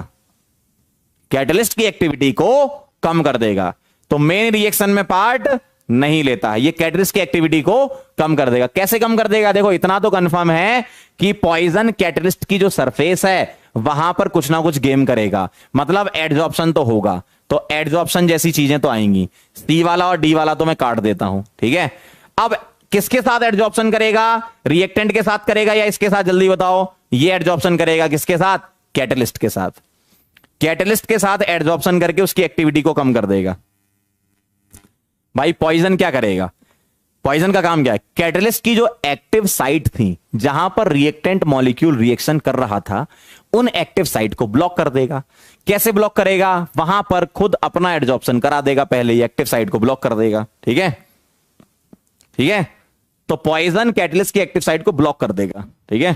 कैटलिस्ट की एक्टिविटी को कम कर देगा। तो मेन रिएक्शन में पार्ट नहीं लेता है, ये कैटलिस्ट की एक्टिविटी को कम कर देगा। कैसे कम कर देगा, देखो इतना तो कंफर्म है कि पॉइजन कैटलिस्ट की जो सरफेस है वहां पर कुछ ना कुछ गेम करेगा, मतलब एडजॉर्प्शन तो होगा। तो एडजॉर्प्शन जैसी चीजें तो आएंगी। सी वाला और डी वाला तो मैं काट देता हूं, ठीक है। अब किसके साथ एडजॉर्प्शन करेगा, रिएक्टेंट के साथ करेगा या इसके साथ, जल्दी बताओ। ये एडजॉर्प्शन करेगा किसके साथ, कैटलिस्ट के साथ। कैटलिस्ट के साथ एडजॉर्प्शन करके उसकी एक्टिविटी को कम कर देगा। भाई पॉइजन क्या करेगा, पॉइजन का काम क्या है? कैटलिस्ट की जो एक्टिव साइट थी, जहां पर रिएक्टेंट मॉलिक्यूल रिएक्शन कर रहा था, उन एक्टिव साइट को ब्लॉक कर देगा। कैसे ब्लॉक करेगा? वहां पर खुद अपना एडजॉर्प्शन करा देगा, पहले ही एक्टिव साइट को ब्लॉक कर देगा। ठीक है, ठीक है। तो पॉइजन कैटलिस्ट की एक्टिव साइट को ब्लॉक कर देगा। ठीक है,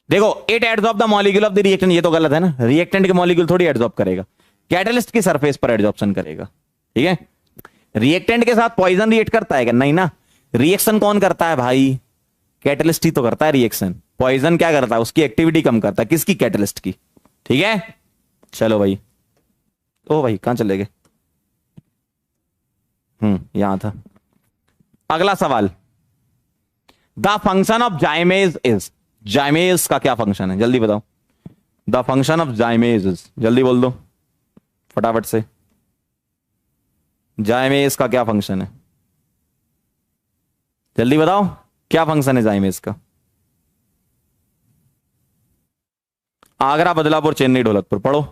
देखो, it adsorb the molecule of the reactant, ये तो गलत है ना, रिएक्टेंट के मॉलिक्यूल थोड़ी एडजॉर्ब करेगा, कैटलिस्ट की सरफेस पर एडजॉर्प्शन करेगा। ठीक है, रिएक्टेंट के साथ पॉइजन रिएक्ट करता है क्या? नहीं ना। रिएक्शन कौन करता है भाई? कैटलिस्ट ही तो करता है रिएक्शन। पॉइजन क्या करता है? उसकी एक्टिविटी कम करता है। किसकी? कैटलिस्ट की। ठीक है, चलो भाई। ओ भाई, कहां चले गए? यहां था। अगला सवाल, द फंक्शन ऑफ जाइमेज इज। जाइमेज का क्या फंक्शन है? जल्दी बताओ। द फंक्शन ऑफ जाइमेज इज, जल्दी बोल दो फटाफट से। जाइमेज का क्या फंक्शन है? जल्दी बताओ, क्या फंक्शन है जाइमेज का? आगरा, बदलापुर, चेन्नई, ढोलकपुर, पढ़ो।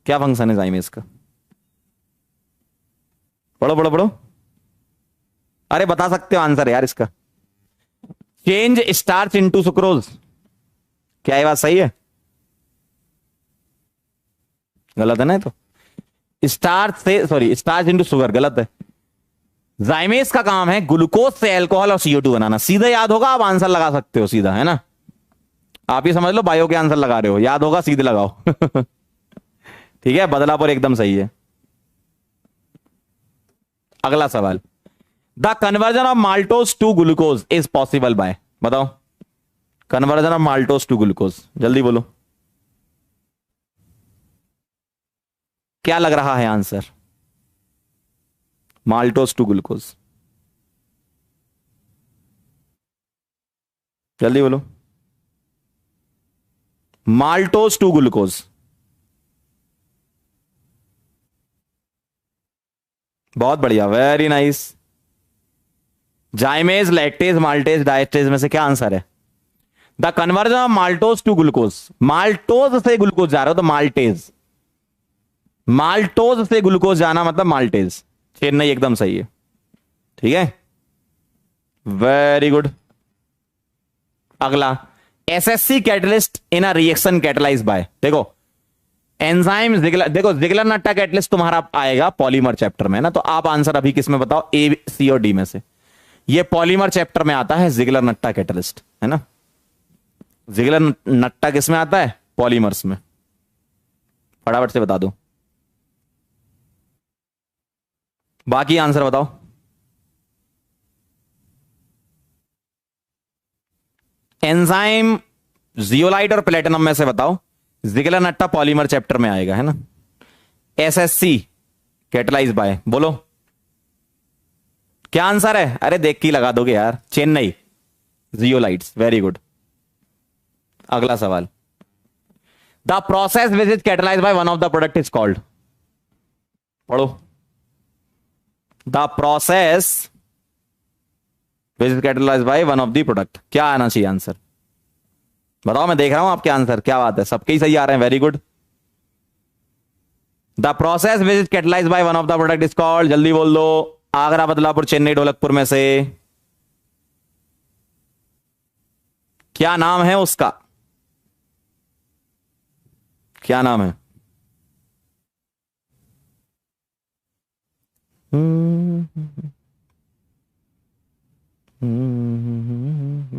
क्या फंक्शन है जाइमेज का? पढ़ो पढ़ो पढ़ो। अरे बता सकते हो आंसर यार इसका। Change starch into sucrose. क्या ये बात सही है? गलत है ना? तो स्टार्च से, सॉरी, स्टार्च इनटू शुगर, गलत है। जाइमेज का काम है ग्लूकोज से अल्कोहल और CO2 बनाना। सीधे याद होगा, आप आंसर लगा सकते हो सीधा, है ना। आप ये समझ लो बायो के आंसर लगा रहे हो, याद होगा सीधे लगाओ। ठीक है, बदलापुर एकदम सही है। अगला सवाल, the conversion of maltose to glucose is possible by. बताओ, conversion of maltose to glucose, जल्दी बोलो। क्या लग रहा है आंसर? माल्टोज टू ग्लूकोज, जल्दी बोलो। माल्टोज टू ग्लूकोज, बहुत बढ़िया, very nice. Zymase, lactase, maltase, diastase में से क्या आंसर है? The conversion of maltose to glucose. Maltose से ग्लूकोज जा रहे हो तो माल्टेज, माल्टोज से ग्लूकोज जाना मतलब माल्टेज। चेन्नई एकदम सही है। ठीक है, वेरी गुड। अगला, SSC catalyst in a reaction catalyse by. देखो एंजाइम जिगलर, देखो जिगलर नट्टा कैटलिस्ट तुम्हारा आएगा पॉलीमर चैप्टर में ना, तो आप आंसर अभी किस में बताओ? A, C और D में से। ये पॉलीमर चैप्टर में आता है जिगलर नट्टा कैटलिस्ट, है ना। जिगलर नट्टा किस में आता है? पॉलीमर्स में। फटाफट से बता दो, बाकी आंसर बताओ। एंजाइम जियोलाइट और प्लेटिनम में से बताओ। जिगलर नट्टा पॉलीमर चैप्टर में आएगा, है ना। SSC कैटलाइज बाय, बोलो क्या आंसर है? अरे देख के लगा दोगे यार। Chennai zeolites, very good. अगला सवाल, the process which is catalyse by one of the product is called. पढ़ो, the process which is catalyse by one of the product. क्या आना चाहिए आंसर? बताओ, मैं देख रहा हूं आपके आंसर। क्या बात है, सबके ही सही आ रहे हैं, very good. The process which is catalyse by one of the product is called, जल्दी बोल दो। आगरा, बदलापुर, चेन्नई, ढोलकपुर में से क्या नाम है उसका? क्या नाम है?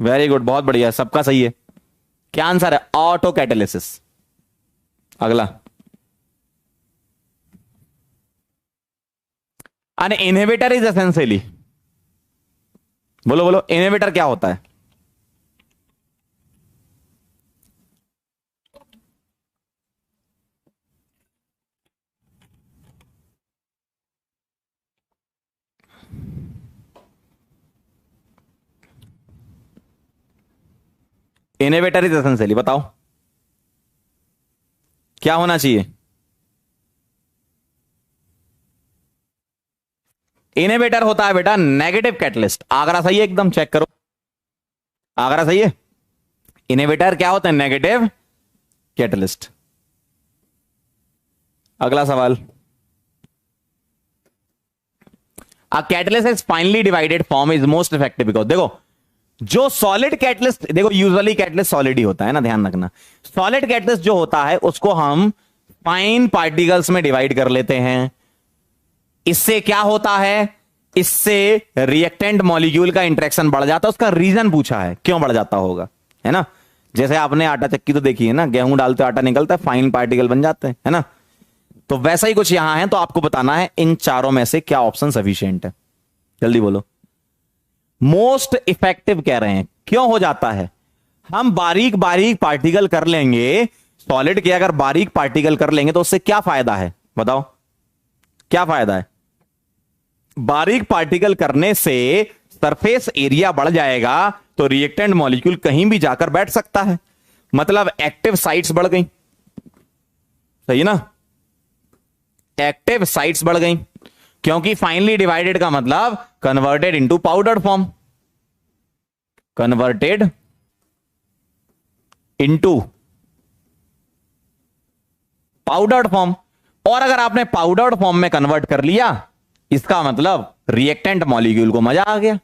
वेरी गुड, बहुत बढ़िया, सबका सही है। क्या आंसर है? Auto catalysis. अगला, अन इनहिबिटर इज एसेंशियली, बोलो बोलो, इनहिबिटर क्या होता है? इनहिबिटर इज एसेंशियली, बताओ क्या होना चाहिए? इनहिबिटर होता है बेटा नेगेटिव कैटलिस्ट। आगरा सही है एकदम, चेक करो, आगरा सही है। इनहिबिटर क्या होता है? Negative catalyst. अगला सवाल, a catalyst is finally divided form is most effective because देखो जो सॉलिड कैटलिस्ट, देखो यूजुअली कैटलिस्ट सॉलिड ही होता है ना, ध्यान रखना। सॉलिड कैटलिस्ट जो होता है उसको हम फाइन पार्टिकल्स में डिवाइड कर लेते हैं। इससे क्या होता है, इससे रिएक्टेंट मॉलिक्यूल का इंटरेक्शन बढ़ जाता है। उसका रीजन पूछा है क्यों बढ़ जाता होगा, है ना। जैसे आपने आटा चक्की तो देखी है ना, गेहूं डालते आटा निकलता है, फाइन पार्टिकल बन जाते हैं, है ना। तो वैसा ही कुछ यहां है। तो आपको बताना है इन चारों में से क्या ऑप्शन सफिशिएंट है, जल्दी बोलो। मोस्ट इफेक्टिव कह रहे हैं, क्यों हो जाता है, हम बारीक बारीक पार्टिकल कर लेंगे सॉलिड के, अगर बारीक पार्टिकल कर लेंगे तो उससे क्या फायदा है, बताओ क्या फायदा है। बारीक पार्टिकल करने से सरफेस एरिया बढ़ जाएगा, तो रिएक्टेंट मॉलिक्यूल कहीं भी जाकर बैठ सकता है, मतलब एक्टिव साइट्स बढ़ गई, सही ना। एक्टिव साइट्स बढ़ गई, क्योंकि फाइनली डिवाइडेड का मतलब converted into powder form, converted into powdered form. और अगर आपने पाउडर्ड फॉर्म में कन्वर्ट कर लिया, इसका मतलब रिएक्टेंट मॉलिक्यूल को मजा आ गया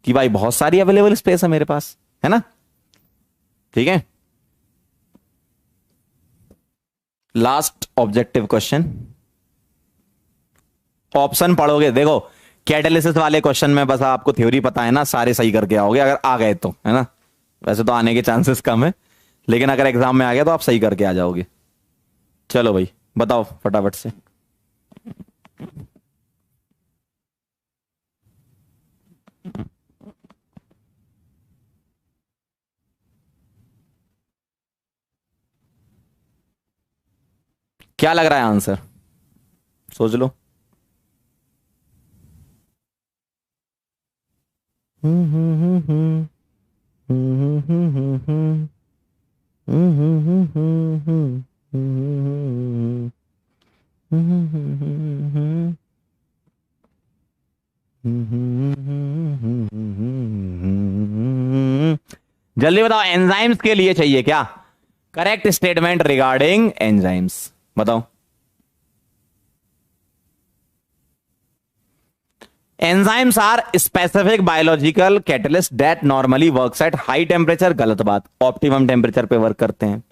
कि भाई बहुत सारी अवेलेबल स्पेस है मेरे पास, है ना। ठीक है, लास्ट ऑब्जेक्टिव क्वेश्चन। ऑप्शन पढ़ोगे, देखो कैटालिसिस वाले क्वेश्चन में बस आपको थ्योरी पता है ना, सारे सही करके आओगे अगर आ गए तो, है ना। वैसे तो आने के चांसेस कम है, लेकिन अगर एग्जाम में आ गया तो आप सही करके आ जाओगे। चलो भाई बताओ फटाफट से। क्या लग रहा है आंसर, सोच लो। जल्दी बताओ, एंजाइम्स के लिए चाहिए क्या, करेक्ट स्टेटमेंट रिगार्डिंग एंजाइम्स बताओ। Enzymes are specific biological catalyst that normally works at high temperature, गलत बात, ऑप्टिमम टेम्परेचर पे वर्क करते हैं।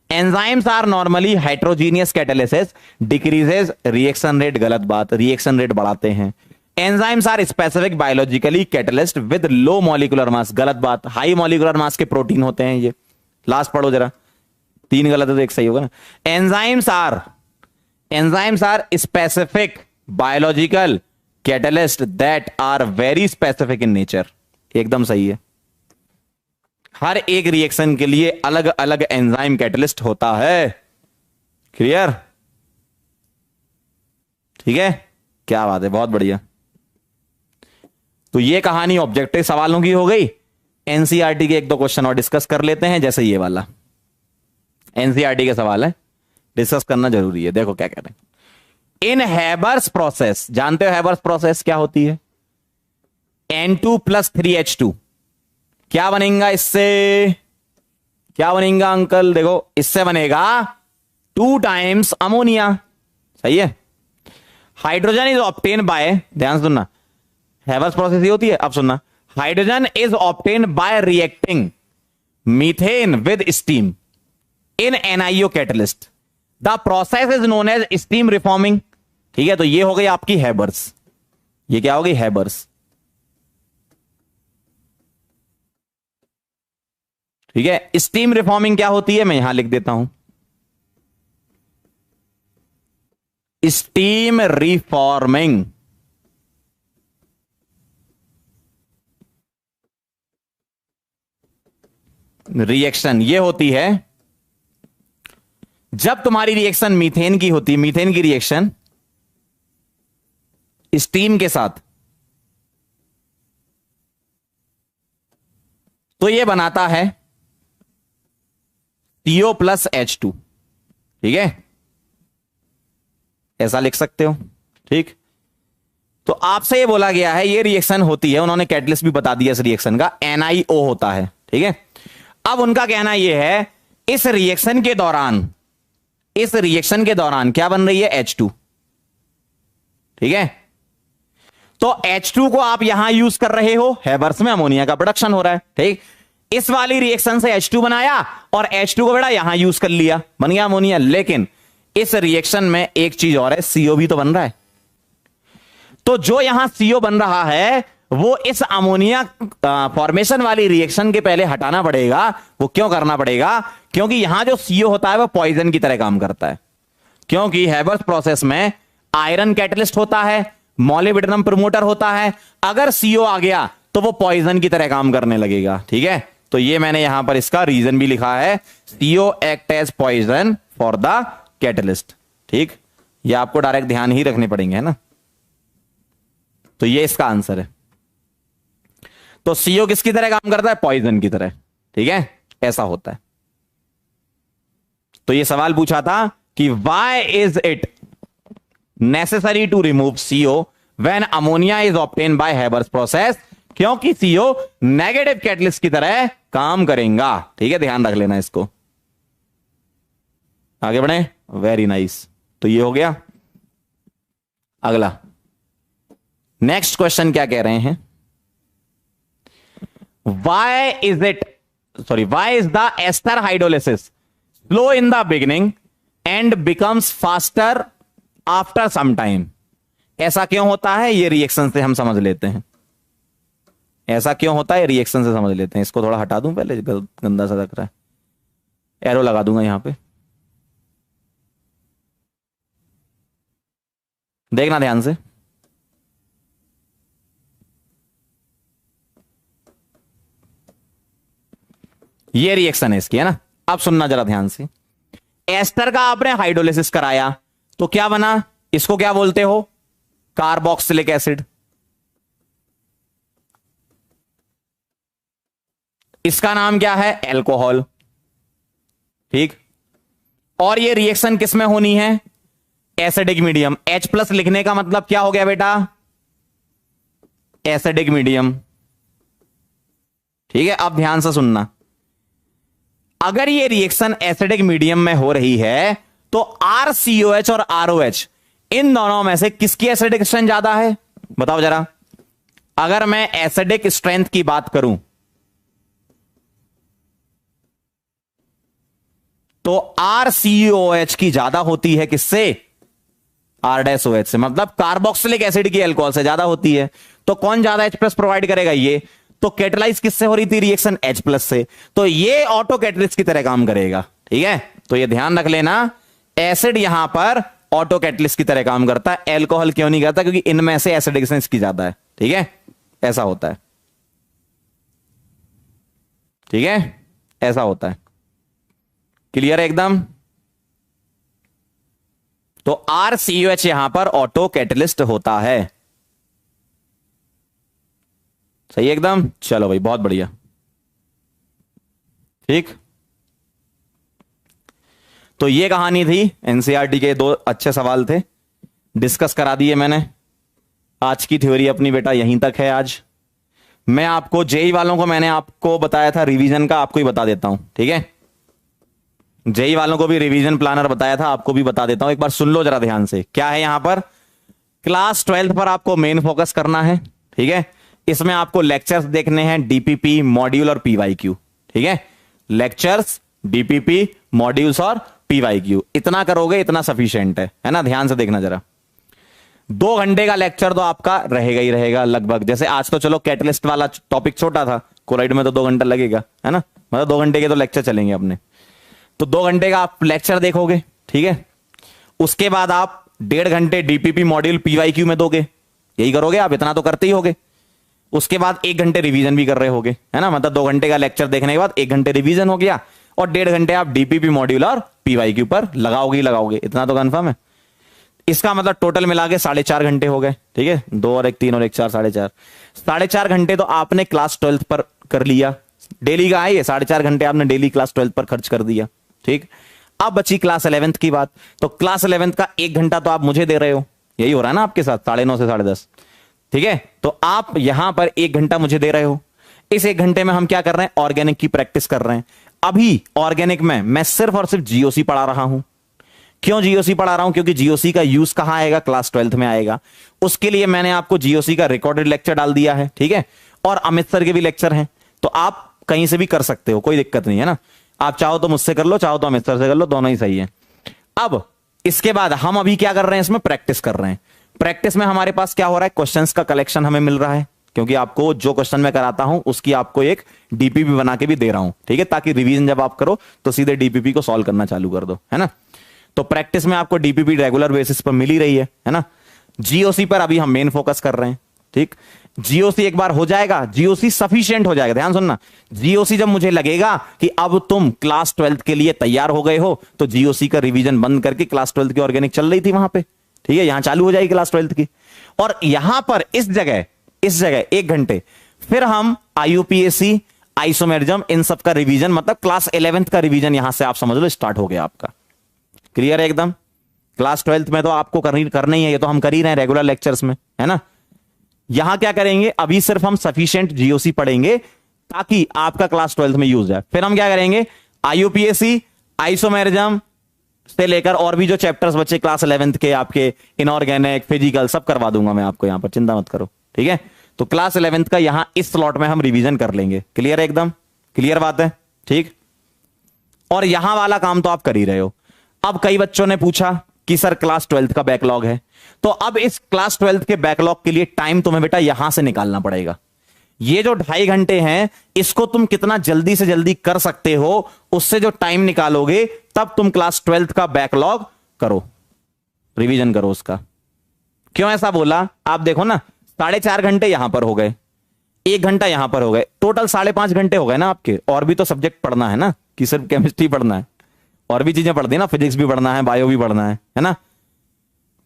Enzymes are normally heterogeneous catalysis decreases reaction rate, गलत बात, रिएक्शन रेट बढ़ाते हैं। Enzymes are specific biologically catalyst with low molecular mass, गलत बात, हाई मॉलिक्यूलर मास के प्रोटीन होते हैं ये। लास्ट पढ़ो जरा, 3 गलत है तो 1 सही होगा ना। Enzymes are specific biological catalyst that are very specific in nature, एकदम सही है। हर एक रिएक्शन के लिए अलग अलग एंजाइम कैटलिस्ट होता है, क्लियर, ठीक है, क्या बात है, बहुत बढ़िया। तो ये कहानी ऑब्जेक्टिव सवालों की हो गई। एनसीईआरटी के 1-2 क्वेश्चन और डिस्कस कर लेते हैं, जैसे ये वाला एनसीईआरटी का सवाल है, डिस्कस करना जरूरी है। देखो क्या कह रहे हैं, इन हैबर्स प्रोसेस, जानते हो हैबर्स प्रोसेस क्या होती है, N2 + 3H2 क्या बनेगा, इससे क्या बनेगा अंकल, देखो इससे बनेगा 2 टाइम्स अमोनिया, सही है। हाइड्रोजन इज ऑब्टेन बाय, ध्यान से सुनना, हैबर्स प्रोसेस ही होती है, अब सुनना, hydrogen is obtain by reacting methane with steam in NiO catalyst, the process is known as steam reforming. ठीक है, तो ये हो गई आपकी हैबर्स, ये क्या हो गई हैबर्स, ठीक है। स्टीम रिफॉर्मिंग क्या होती है, मैं यहां लिख देता हूं, स्टीम रिफॉर्मिंग रिएक्शन ये होती है जब तुम्हारी रिएक्शन मीथेन की होती है, मीथेन की रिएक्शन स्टीम के साथ, तो ये बनाता है CO + H2, ठीक है, ऐसा लिख सकते हो, ठीक। तो आपसे ये बोला गया है ये रिएक्शन होती है, उन्होंने कैटलिस्ट भी बता दिया इस रिएक्शन का, NiO होता है, ठीक है। अब उनका कहना यह है इस रिएक्शन के दौरान क्या बन रही है, H2, ठीक है। तो H2 को आप यहां यूज कर रहे हो, हेबर्स में अमोनिया का प्रोडक्शन हो रहा है, ठीक। इस वाली रिएक्शन से H2 बनाया और H2 को बेटा यहां यूज कर लिया, बन गया अमोनिया। लेकिन इस रिएक्शन में एक चीज और है, CO भी तो बन रहा है। तो जो यहां CO बन रहा है वो इस अमोनिया फॉर्मेशन वाली रिएक्शन के पहले हटाना पड़ेगा। वो क्यों करना पड़ेगा? क्योंकि यहां जो CO होता है वो पॉइजन की तरह काम करता है, क्योंकि हेबर्स प्रोसेस में आयरन कैटलिस्ट होता है, मॉलिब्डेनम प्रमोटर होता है। अगर CO आ गया तो वो पॉइजन की तरह काम करने लगेगा, ठीक है। तो ये मैंने यहां पर इसका रीजन भी लिखा है, CO act as poison for the catalyst, ठीक। ये आपको डायरेक्ट ध्यान ही रखने पड़ेंगे, है ना। तो ये इसका आंसर है। तो CO किसकी तरह काम करता है? पॉइजन की तरह, ठीक है, ऐसा होता है। तो ये सवाल पूछा था कि why is it necessary to remove CO when ammonia is obtain by Haber's process? क्योंकि CO नेगेटिव कैटलिस्ट की तरह काम करेगा, ठीक है, ध्यान रख लेना इसको। आगे बढ़े, वेरी नाइस। तो ये हो गया। अगला नेक्स्ट क्वेश्चन क्या कह रहे हैं? Why is the ester hydrolysis slow in the beginning and becomes faster after some time? ऐसा क्यों होता है? ये रिएक्शन से हम समझ लेते हैं। ऐसा क्यों होता है? रिएक्शन से समझ लेते हैं। इसको थोड़ा हटा दूं, पहले गंदा सा लग रहा है, एरो लगा दूंगा यहां पे, देखना ध्यान से। ये रिएक्शन है इसकी, है ना। अब सुनना जरा ध्यान से। एस्टर का आपने हाइड्रोलिसिस कराया तो क्या बना? इसको क्या बोलते हो? Carboxylic acid. इसका नाम क्या है? एल्कोहल, ठीक। और ये रिएक्शन किस में होनी है? Acidic medium. H+ लिखने का मतलब क्या हो गया बेटा? एसिडिक मीडियम, ठीक है। अब ध्यान से सुनना, अगर ये रिएक्शन एसिडिक मीडियम में हो रही है तो RCOH और ROH इन दोनों में से किसकी एसिडिक स्ट्रेंथ ज्यादा है? बताओ जरा। अगर मैं एसिडिक स्ट्रेंथ की बात करूं तो RCOH की ज्यादा होती है किससे? R-OH से, मतलब कार्बोक्सिलिक एसिड की अल्कोहल से ज्यादा होती है। तो कौन ज्यादा H+ प्रोवाइड करेगा? ये। तो कैटलाइज किससे हो रही थी रिएक्शन? H+ से। तो ये ऑटो कैटलिस्ट की तरह काम करेगा, ठीक है। तो ये ध्यान रख लेना, एसिड यहां पर ऑटो कैटलिस्ट की तरह काम करता है। एल्कोहल क्यों नहीं करता? क्योंकि इनमें से एसिडिक इसकी ज्यादा है, ठीक है। ऐसा होता है, ठीक है, ऐसा होता है। क्लियर है एकदम? तो RCOH यहां पर ऑटो कैटलिस्ट होता है। सही एकदम। चलो भाई, बहुत बढ़िया, ठीक। तो ये कहानी थी। एनसीईआरटी के 2 अच्छे सवाल थे, डिस्कस करा दिए मैंने। आज की थ्योरी अपनी बेटा यहीं तक है। आज मैं आपको जेई वालों को मैंने आपको बताया था रिवीजन का, आपको ही बता देता हूं, ठीक है। जेई वालों को भी रिवीजन प्लानर बताया था, आपको भी बता देता हूं। एक बार सुन लो जरा ध्यान से। क्या है यहां पर? क्लास 12th पर आपको मेन फोकस करना है, ठीक है। इसमें आपको लेक्चर्स देखने हैं, डीपीपी, मॉड्यूल और पीवाईक्यू, ठीक है। लेक्चर्स, डीपीपी, मॉड्यूल्स और पीवाईक्यू, इतना करोगे इतना सफिशिएंट है ना। ध्यान से देखना जरा। 2 घंटे का लेक्चर तो आपका रहेगा ही रहेगा लगभग। जैसे आज तो चलो कैटलिस्ट वाला टॉपिक छोटा था, कोलाइड में तो 2 घंटा लगेगा, है ना। मतलब 2 घंटे के तो लेक्चर चलेंगे अपने। तो 2 घंटे का आप लेक्चर देखोगे, ठीक है। उसके बाद आप 1.5 घंटे डीपीपी, मॉड्यूल, पीवाईक्यू में दोगे। यही करोगे आप, इतना तो करते ही होगे। उसके बाद 1 घंटे रिवीजन भी कर रहे होगे, है ना। मतलब 2 घंटे का लेक्चर देखने के बाद 1 घंटे रिवीजन हो गया और 1.5 घंटे आप डीपीपी, मॉड्यूल और पीवाईक्यू पर लगाओगे, इतना तो कंफर्म है। इसका मतलब टोटल मिला के 4.5 घंटे हो गए, ठीक है। 2 और 1 3 और 1 4, 4.5। 4.5 घंटे तो आपने क्लास 12th पर कर लिया। डेली का है ये, 4.5 घंटे आपने डेली क्लास 12th पर खर्च कर दिया, ठीक। अब बची क्लास 11th की बात। तो क्लास 11th का 1 घंटा तो आप मुझे दे रहे हो, यही हो रहा है ना आपके साथ, 9:30 से 10:30, ठीक है। तो आप यहां पर 1 घंटा मुझे दे रहे हो। इस 1 घंटे में हम क्या कर रहे हैं? ऑर्गेनिक की प्रैक्टिस कर रहे हैं। अभी ऑर्गेनिक में मैं सिर्फ और सिर्फ जीओसी पढ़ा रहा हूं, क्यों जीओसी पढ़ा रहा हूं? क्योंकि जीओसी का यूज कहां आएगा? क्लास 12th में आएगा। उसके लिए मैंने आपको जीओसी का रिकॉर्डेड लेक्चर डाल दिया है, ठीक है, और अमित सर के भी लेक्चर हैं, तो आप कहीं से भी कर सकते हो, कोई दिक्कत नहीं है ना। आप चाहो तो मुझसे कर लो, चाहो तो अमित सर से कर लो, दोनों ही सही है। अब इसके बाद हम अभी क्या कर रहे हैं? इसमें प्रैक्टिस कर रहे हैं। प्रैक्टिस में हमारे पास क्या हो रहा है? क्वेश्चंस का कलेक्शन हमें मिल रहा है, क्योंकि आपको जो क्वेश्चन मैं कराता हूं उसकी आपको एक डीपीपी बना के भी दे रहा हूं, ठीक है, ताकि रिवीजन जब आप करो तो सीधे डीपीपी को सॉल्व करना चालू कर दो, है ना। तो प्रैक्टिस में आपको डीपीपी रेगुलर बेसिस पर मिल ही रही है ना। जीओसी पर अभी हम मेन फोकस कर रहे हैं, ठीक। जीओसी एक बार हो जाएगा, जीओसी सफिशिएंट हो जाएगा, ध्यान सुनना। जीओसी जब मुझे लगेगा कि अब तुम क्लास 12th के लिए तैयार हो गए हो, तो जीओसी का रिवीजन बंद करके क्लास 12th की ऑर्गेनिक चल रही थी वहां पे, ठीक है, यहां चालू हो जाएगी क्लास 12th की। और यहां पर इस जगह 1 घंटे फिर हम आईयूपीएसी, आइसोमेरिज्म, इन सब का रिवीजन, मतलब क्लास 11th का रिवीजन यहां से आप समझ लो स्टार्ट हो गया आपका। क्लियर है एकदम? क्लास 12th में तो आपको करना ही है, ये तो हम कर ही रहे हैं रेगुलर लेक्चर्स में, है ना। यहां क्या करेंगे? अभी सिर्फ हम सफिशिएंट जीओसी पढ़ेंगे ताकि आपका क्लास 12th में यूज है। फिर हम क्या करेंगे? आईयूपीएसी, आइसोमेरिज्म से लेकर और भी जो चैप्टर्स बच्चे क्लास 11th के आपके इनऑर्गेनिक, फिजिकल, सब करवा दूंगा मैं आपको यहां पर, चिंता मत करो, ठीक है। तो क्लास 11th का यहां इस स्लॉट में हम रिवीजन कर लेंगे। क्लियर है एकदम? क्लियर बात है, ठीक। और यहां वाला काम तो आप कर ही रहे हो। अब कई बच्चों ने पूछा कि सर क्लास 12th का बैकलॉग है, तो अब इस क्लास 12th के बैकलॉग के लिए टाइम तुम्हें बेटा यहां से निकालना पड़ेगा। ये जो 2.5 घंटे हैं, इसको तुम कितना जल्दी से जल्दी कर सकते हो, उससे जो टाइम निकालोगे तब तुम क्लास 12th का बैकलॉग करो, रिवीजन करो उसका। क्यों ऐसा बोला? आप देखो ना, 4.5 घंटे यहां पर हो गए, 1 घंटा यहां पर हो गए, टोटल 5.5 घंटे हो गए ना आपके। और भी तो सब्जेक्ट पढ़ना है ना, कि सिर्फ केमिस्ट्री पढ़ना है, और भी चीजें पढ़ती है ना, फिजिक्स भी पढ़ना है, बायो भी पढ़ना है ना।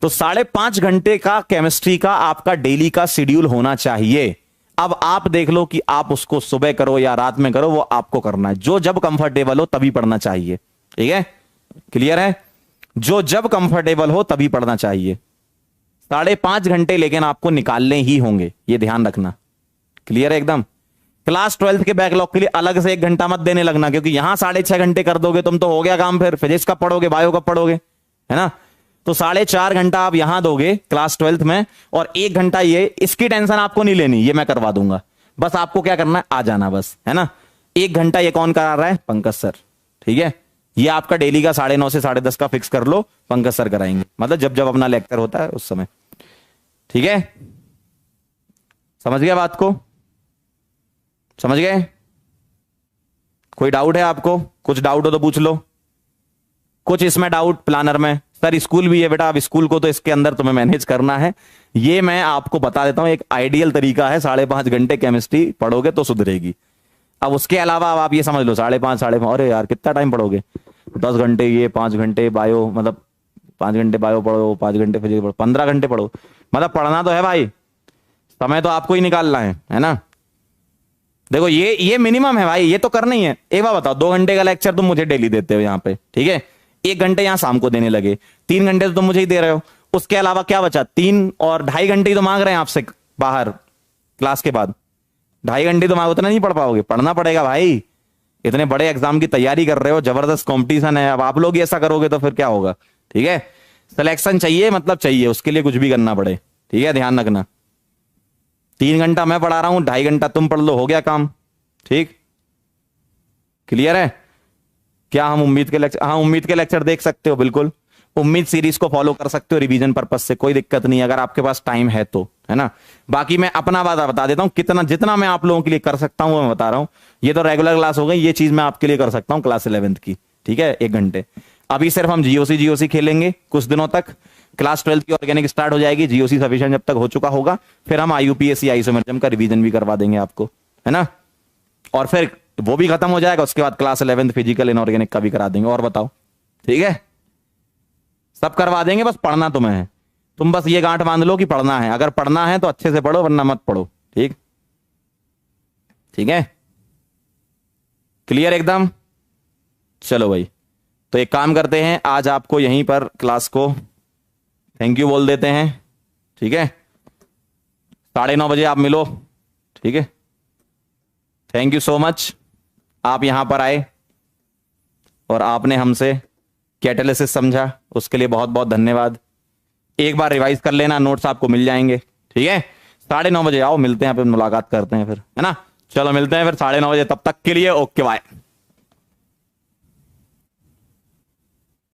तो 5.5 घंटे का केमिस्ट्री का आपका डेली का शेड्यूल होना चाहिए। अब आप देख लो कि आप उसको सुबह करो या रात में करो, वो आपको करना है। जो जब कंफर्टेबल हो तभी पढ़ना चाहिए, ठीक है। क्लियर है? जो जब कंफर्टेबल हो तभी पढ़ना चाहिए। 5.5 घंटे लेकिन आपको निकालने ही होंगे, ये ध्यान रखना। क्लियर है एकदम? क्लास 12th के बैकलॉग के लिए अलग से 1 घंटा मत देने लगना, क्योंकि यहां 6.5 घंटे कर दोगे तुम तो हो गया काम। फिर फिजिक्स कब पढ़ोगे, बायो कब पढ़ोगे, है ना। तो 4.5 घंटा आप यहां दोगे क्लास 12th में, और 1 घंटा ये, इसकी टेंशन आपको नहीं लेनी, ये मैं करवा दूंगा। बस आपको क्या करना है? आ जाना बस, है ना। 1 घंटा ये कौन करा रहा है? पंकज सर, ठीक है। ये आपका डेली का 9:30 से 10:30 का फिक्स कर लो, पंकज सर कराएंगे, मतलब जब जब अपना लेक्चर होता है उस समय, ठीक है। समझ गया बात को? समझ गए? कोई डाउट है आपको? कुछ डाउट हो तो पूछ लो। कुछ इसमें डाउट प्लानर में? सर स्कूल भी है बेटा, अब स्कूल को तो इसके अंदर तुम्हें मैनेज करना है। ये मैं आपको बता देता हूं, एक आइडियल तरीका है। 5.5 घंटे केमिस्ट्री पढ़ोगे तो सुधरेगी। अब उसके अलावा अब आप ये समझ लो 5.5 अरे यार कितना टाइम पढ़ोगे? 10 घंटे ये, 5 घंटे बायो, मतलब 5 घंटे बायो पढ़ो, 5 घंटे फिजिक्स पढ़ो, 15 घंटे पढ़ो। मतलब पढ़ना तो है भाई, समय तो आपको ही निकालना है ना। देखो ये मिनिमम है भाई, ये तो करना ही है। एक बार बताओ, 2 घंटे का लेक्चर तुम मुझे डेली देते हो यहाँ पे, ठीक है। 1 घंटे यहां शाम को देने लगे, 3 घंटे तो तुम मुझे ही दे रहे हो। उसके अलावा क्या बचा? 3 और 2.5 घंटे ही तो मांग रहे हैं आपसे बाहर क्लास के बाद। 2.5 घंटे तो उतना नहीं पढ़ पाओगे, पढ़ना पड़ेगा भाई। इतने बड़े एग्जाम की तैयारी कर रहे हो, जबरदस्त कंपटीशन है। अब आप लोग ऐसा करोगे तो फिर क्या होगा, ठीक है। सिलेक्शन चाहिए, मतलब चाहिए, उसके लिए कुछ भी करना पड़े, ठीक है, ध्यान रखना। 3 घंटा मैं पढ़ा रहा हूं, 2.5 घंटा तुम पढ़ लो, हो गया काम, ठीक। क्लियर है? क्या हम उम्मीद के लेक्चर, हाँ उम्मीद के लेक्चर देख सकते हो, बिल्कुल उम्मीद सीरीज को फॉलो कर सकते हो रिवीजन पर्पस से, कोई दिक्कत नहीं अगर आपके पास टाइम है तो, है ना। बाकी मैं अपना बात बता देता हूं, कितना जितना मैं आप लोगों के लिए कर सकता हूं वो मैं बता रहा हूं। ये तो रेगुलर क्लास हो गई, ये चीज मैं आपके लिए कर सकता हूं क्लास 11th की, ठीक है, 1 घंटे। अभी सिर्फ हम जीओसी खेलेंगे कुछ दिनों तक। क्लास 12th की ऑर्गेनिक स्टार्ट हो जाएगी, जीओसी सफिशिएंट जब तक हो चुका होगा, फिर हम आईयूपीएसी, आइसोमेरिज्म का रिवीजन भी करवा देंगे आपको, है ना। और फिर वो भी खत्म हो जाएगा, उसके बाद क्लास 11th फिजिकल इनऑर्गेनिक का भी करा देंगे। और बताओ, ठीक है, सब करवा देंगे, बस पढ़ना तुम्हें है। तुम बस ये गांठ बांध लो कि पढ़ना है, अगर पढ़ना है तो अच्छे से पढ़ो, वरना मत पढ़ो, ठीक, ठीक है। क्लियर एकदम? चलो भाई, तो एक काम करते हैं, आज आपको यहीं पर क्लास को थैंक यू बोल देते हैं, ठीक है। 9:30 बजे आप मिलो, ठीक है। थैंक यू सो मच, आप यहां पर आए और आपने हमसे कैटालिसिस समझा, उसके लिए बहुत बहुत धन्यवाद। एक बार रिवाइज कर लेना, नोट्स आपको मिल जाएंगे, ठीक है। 9:30 बजे आओ, मिलते हैं, फिर मुलाकात करते हैं फिर, है ना। चलो मिलते हैं फिर 9:30 बजे, तब तक के लिए ओके बाय।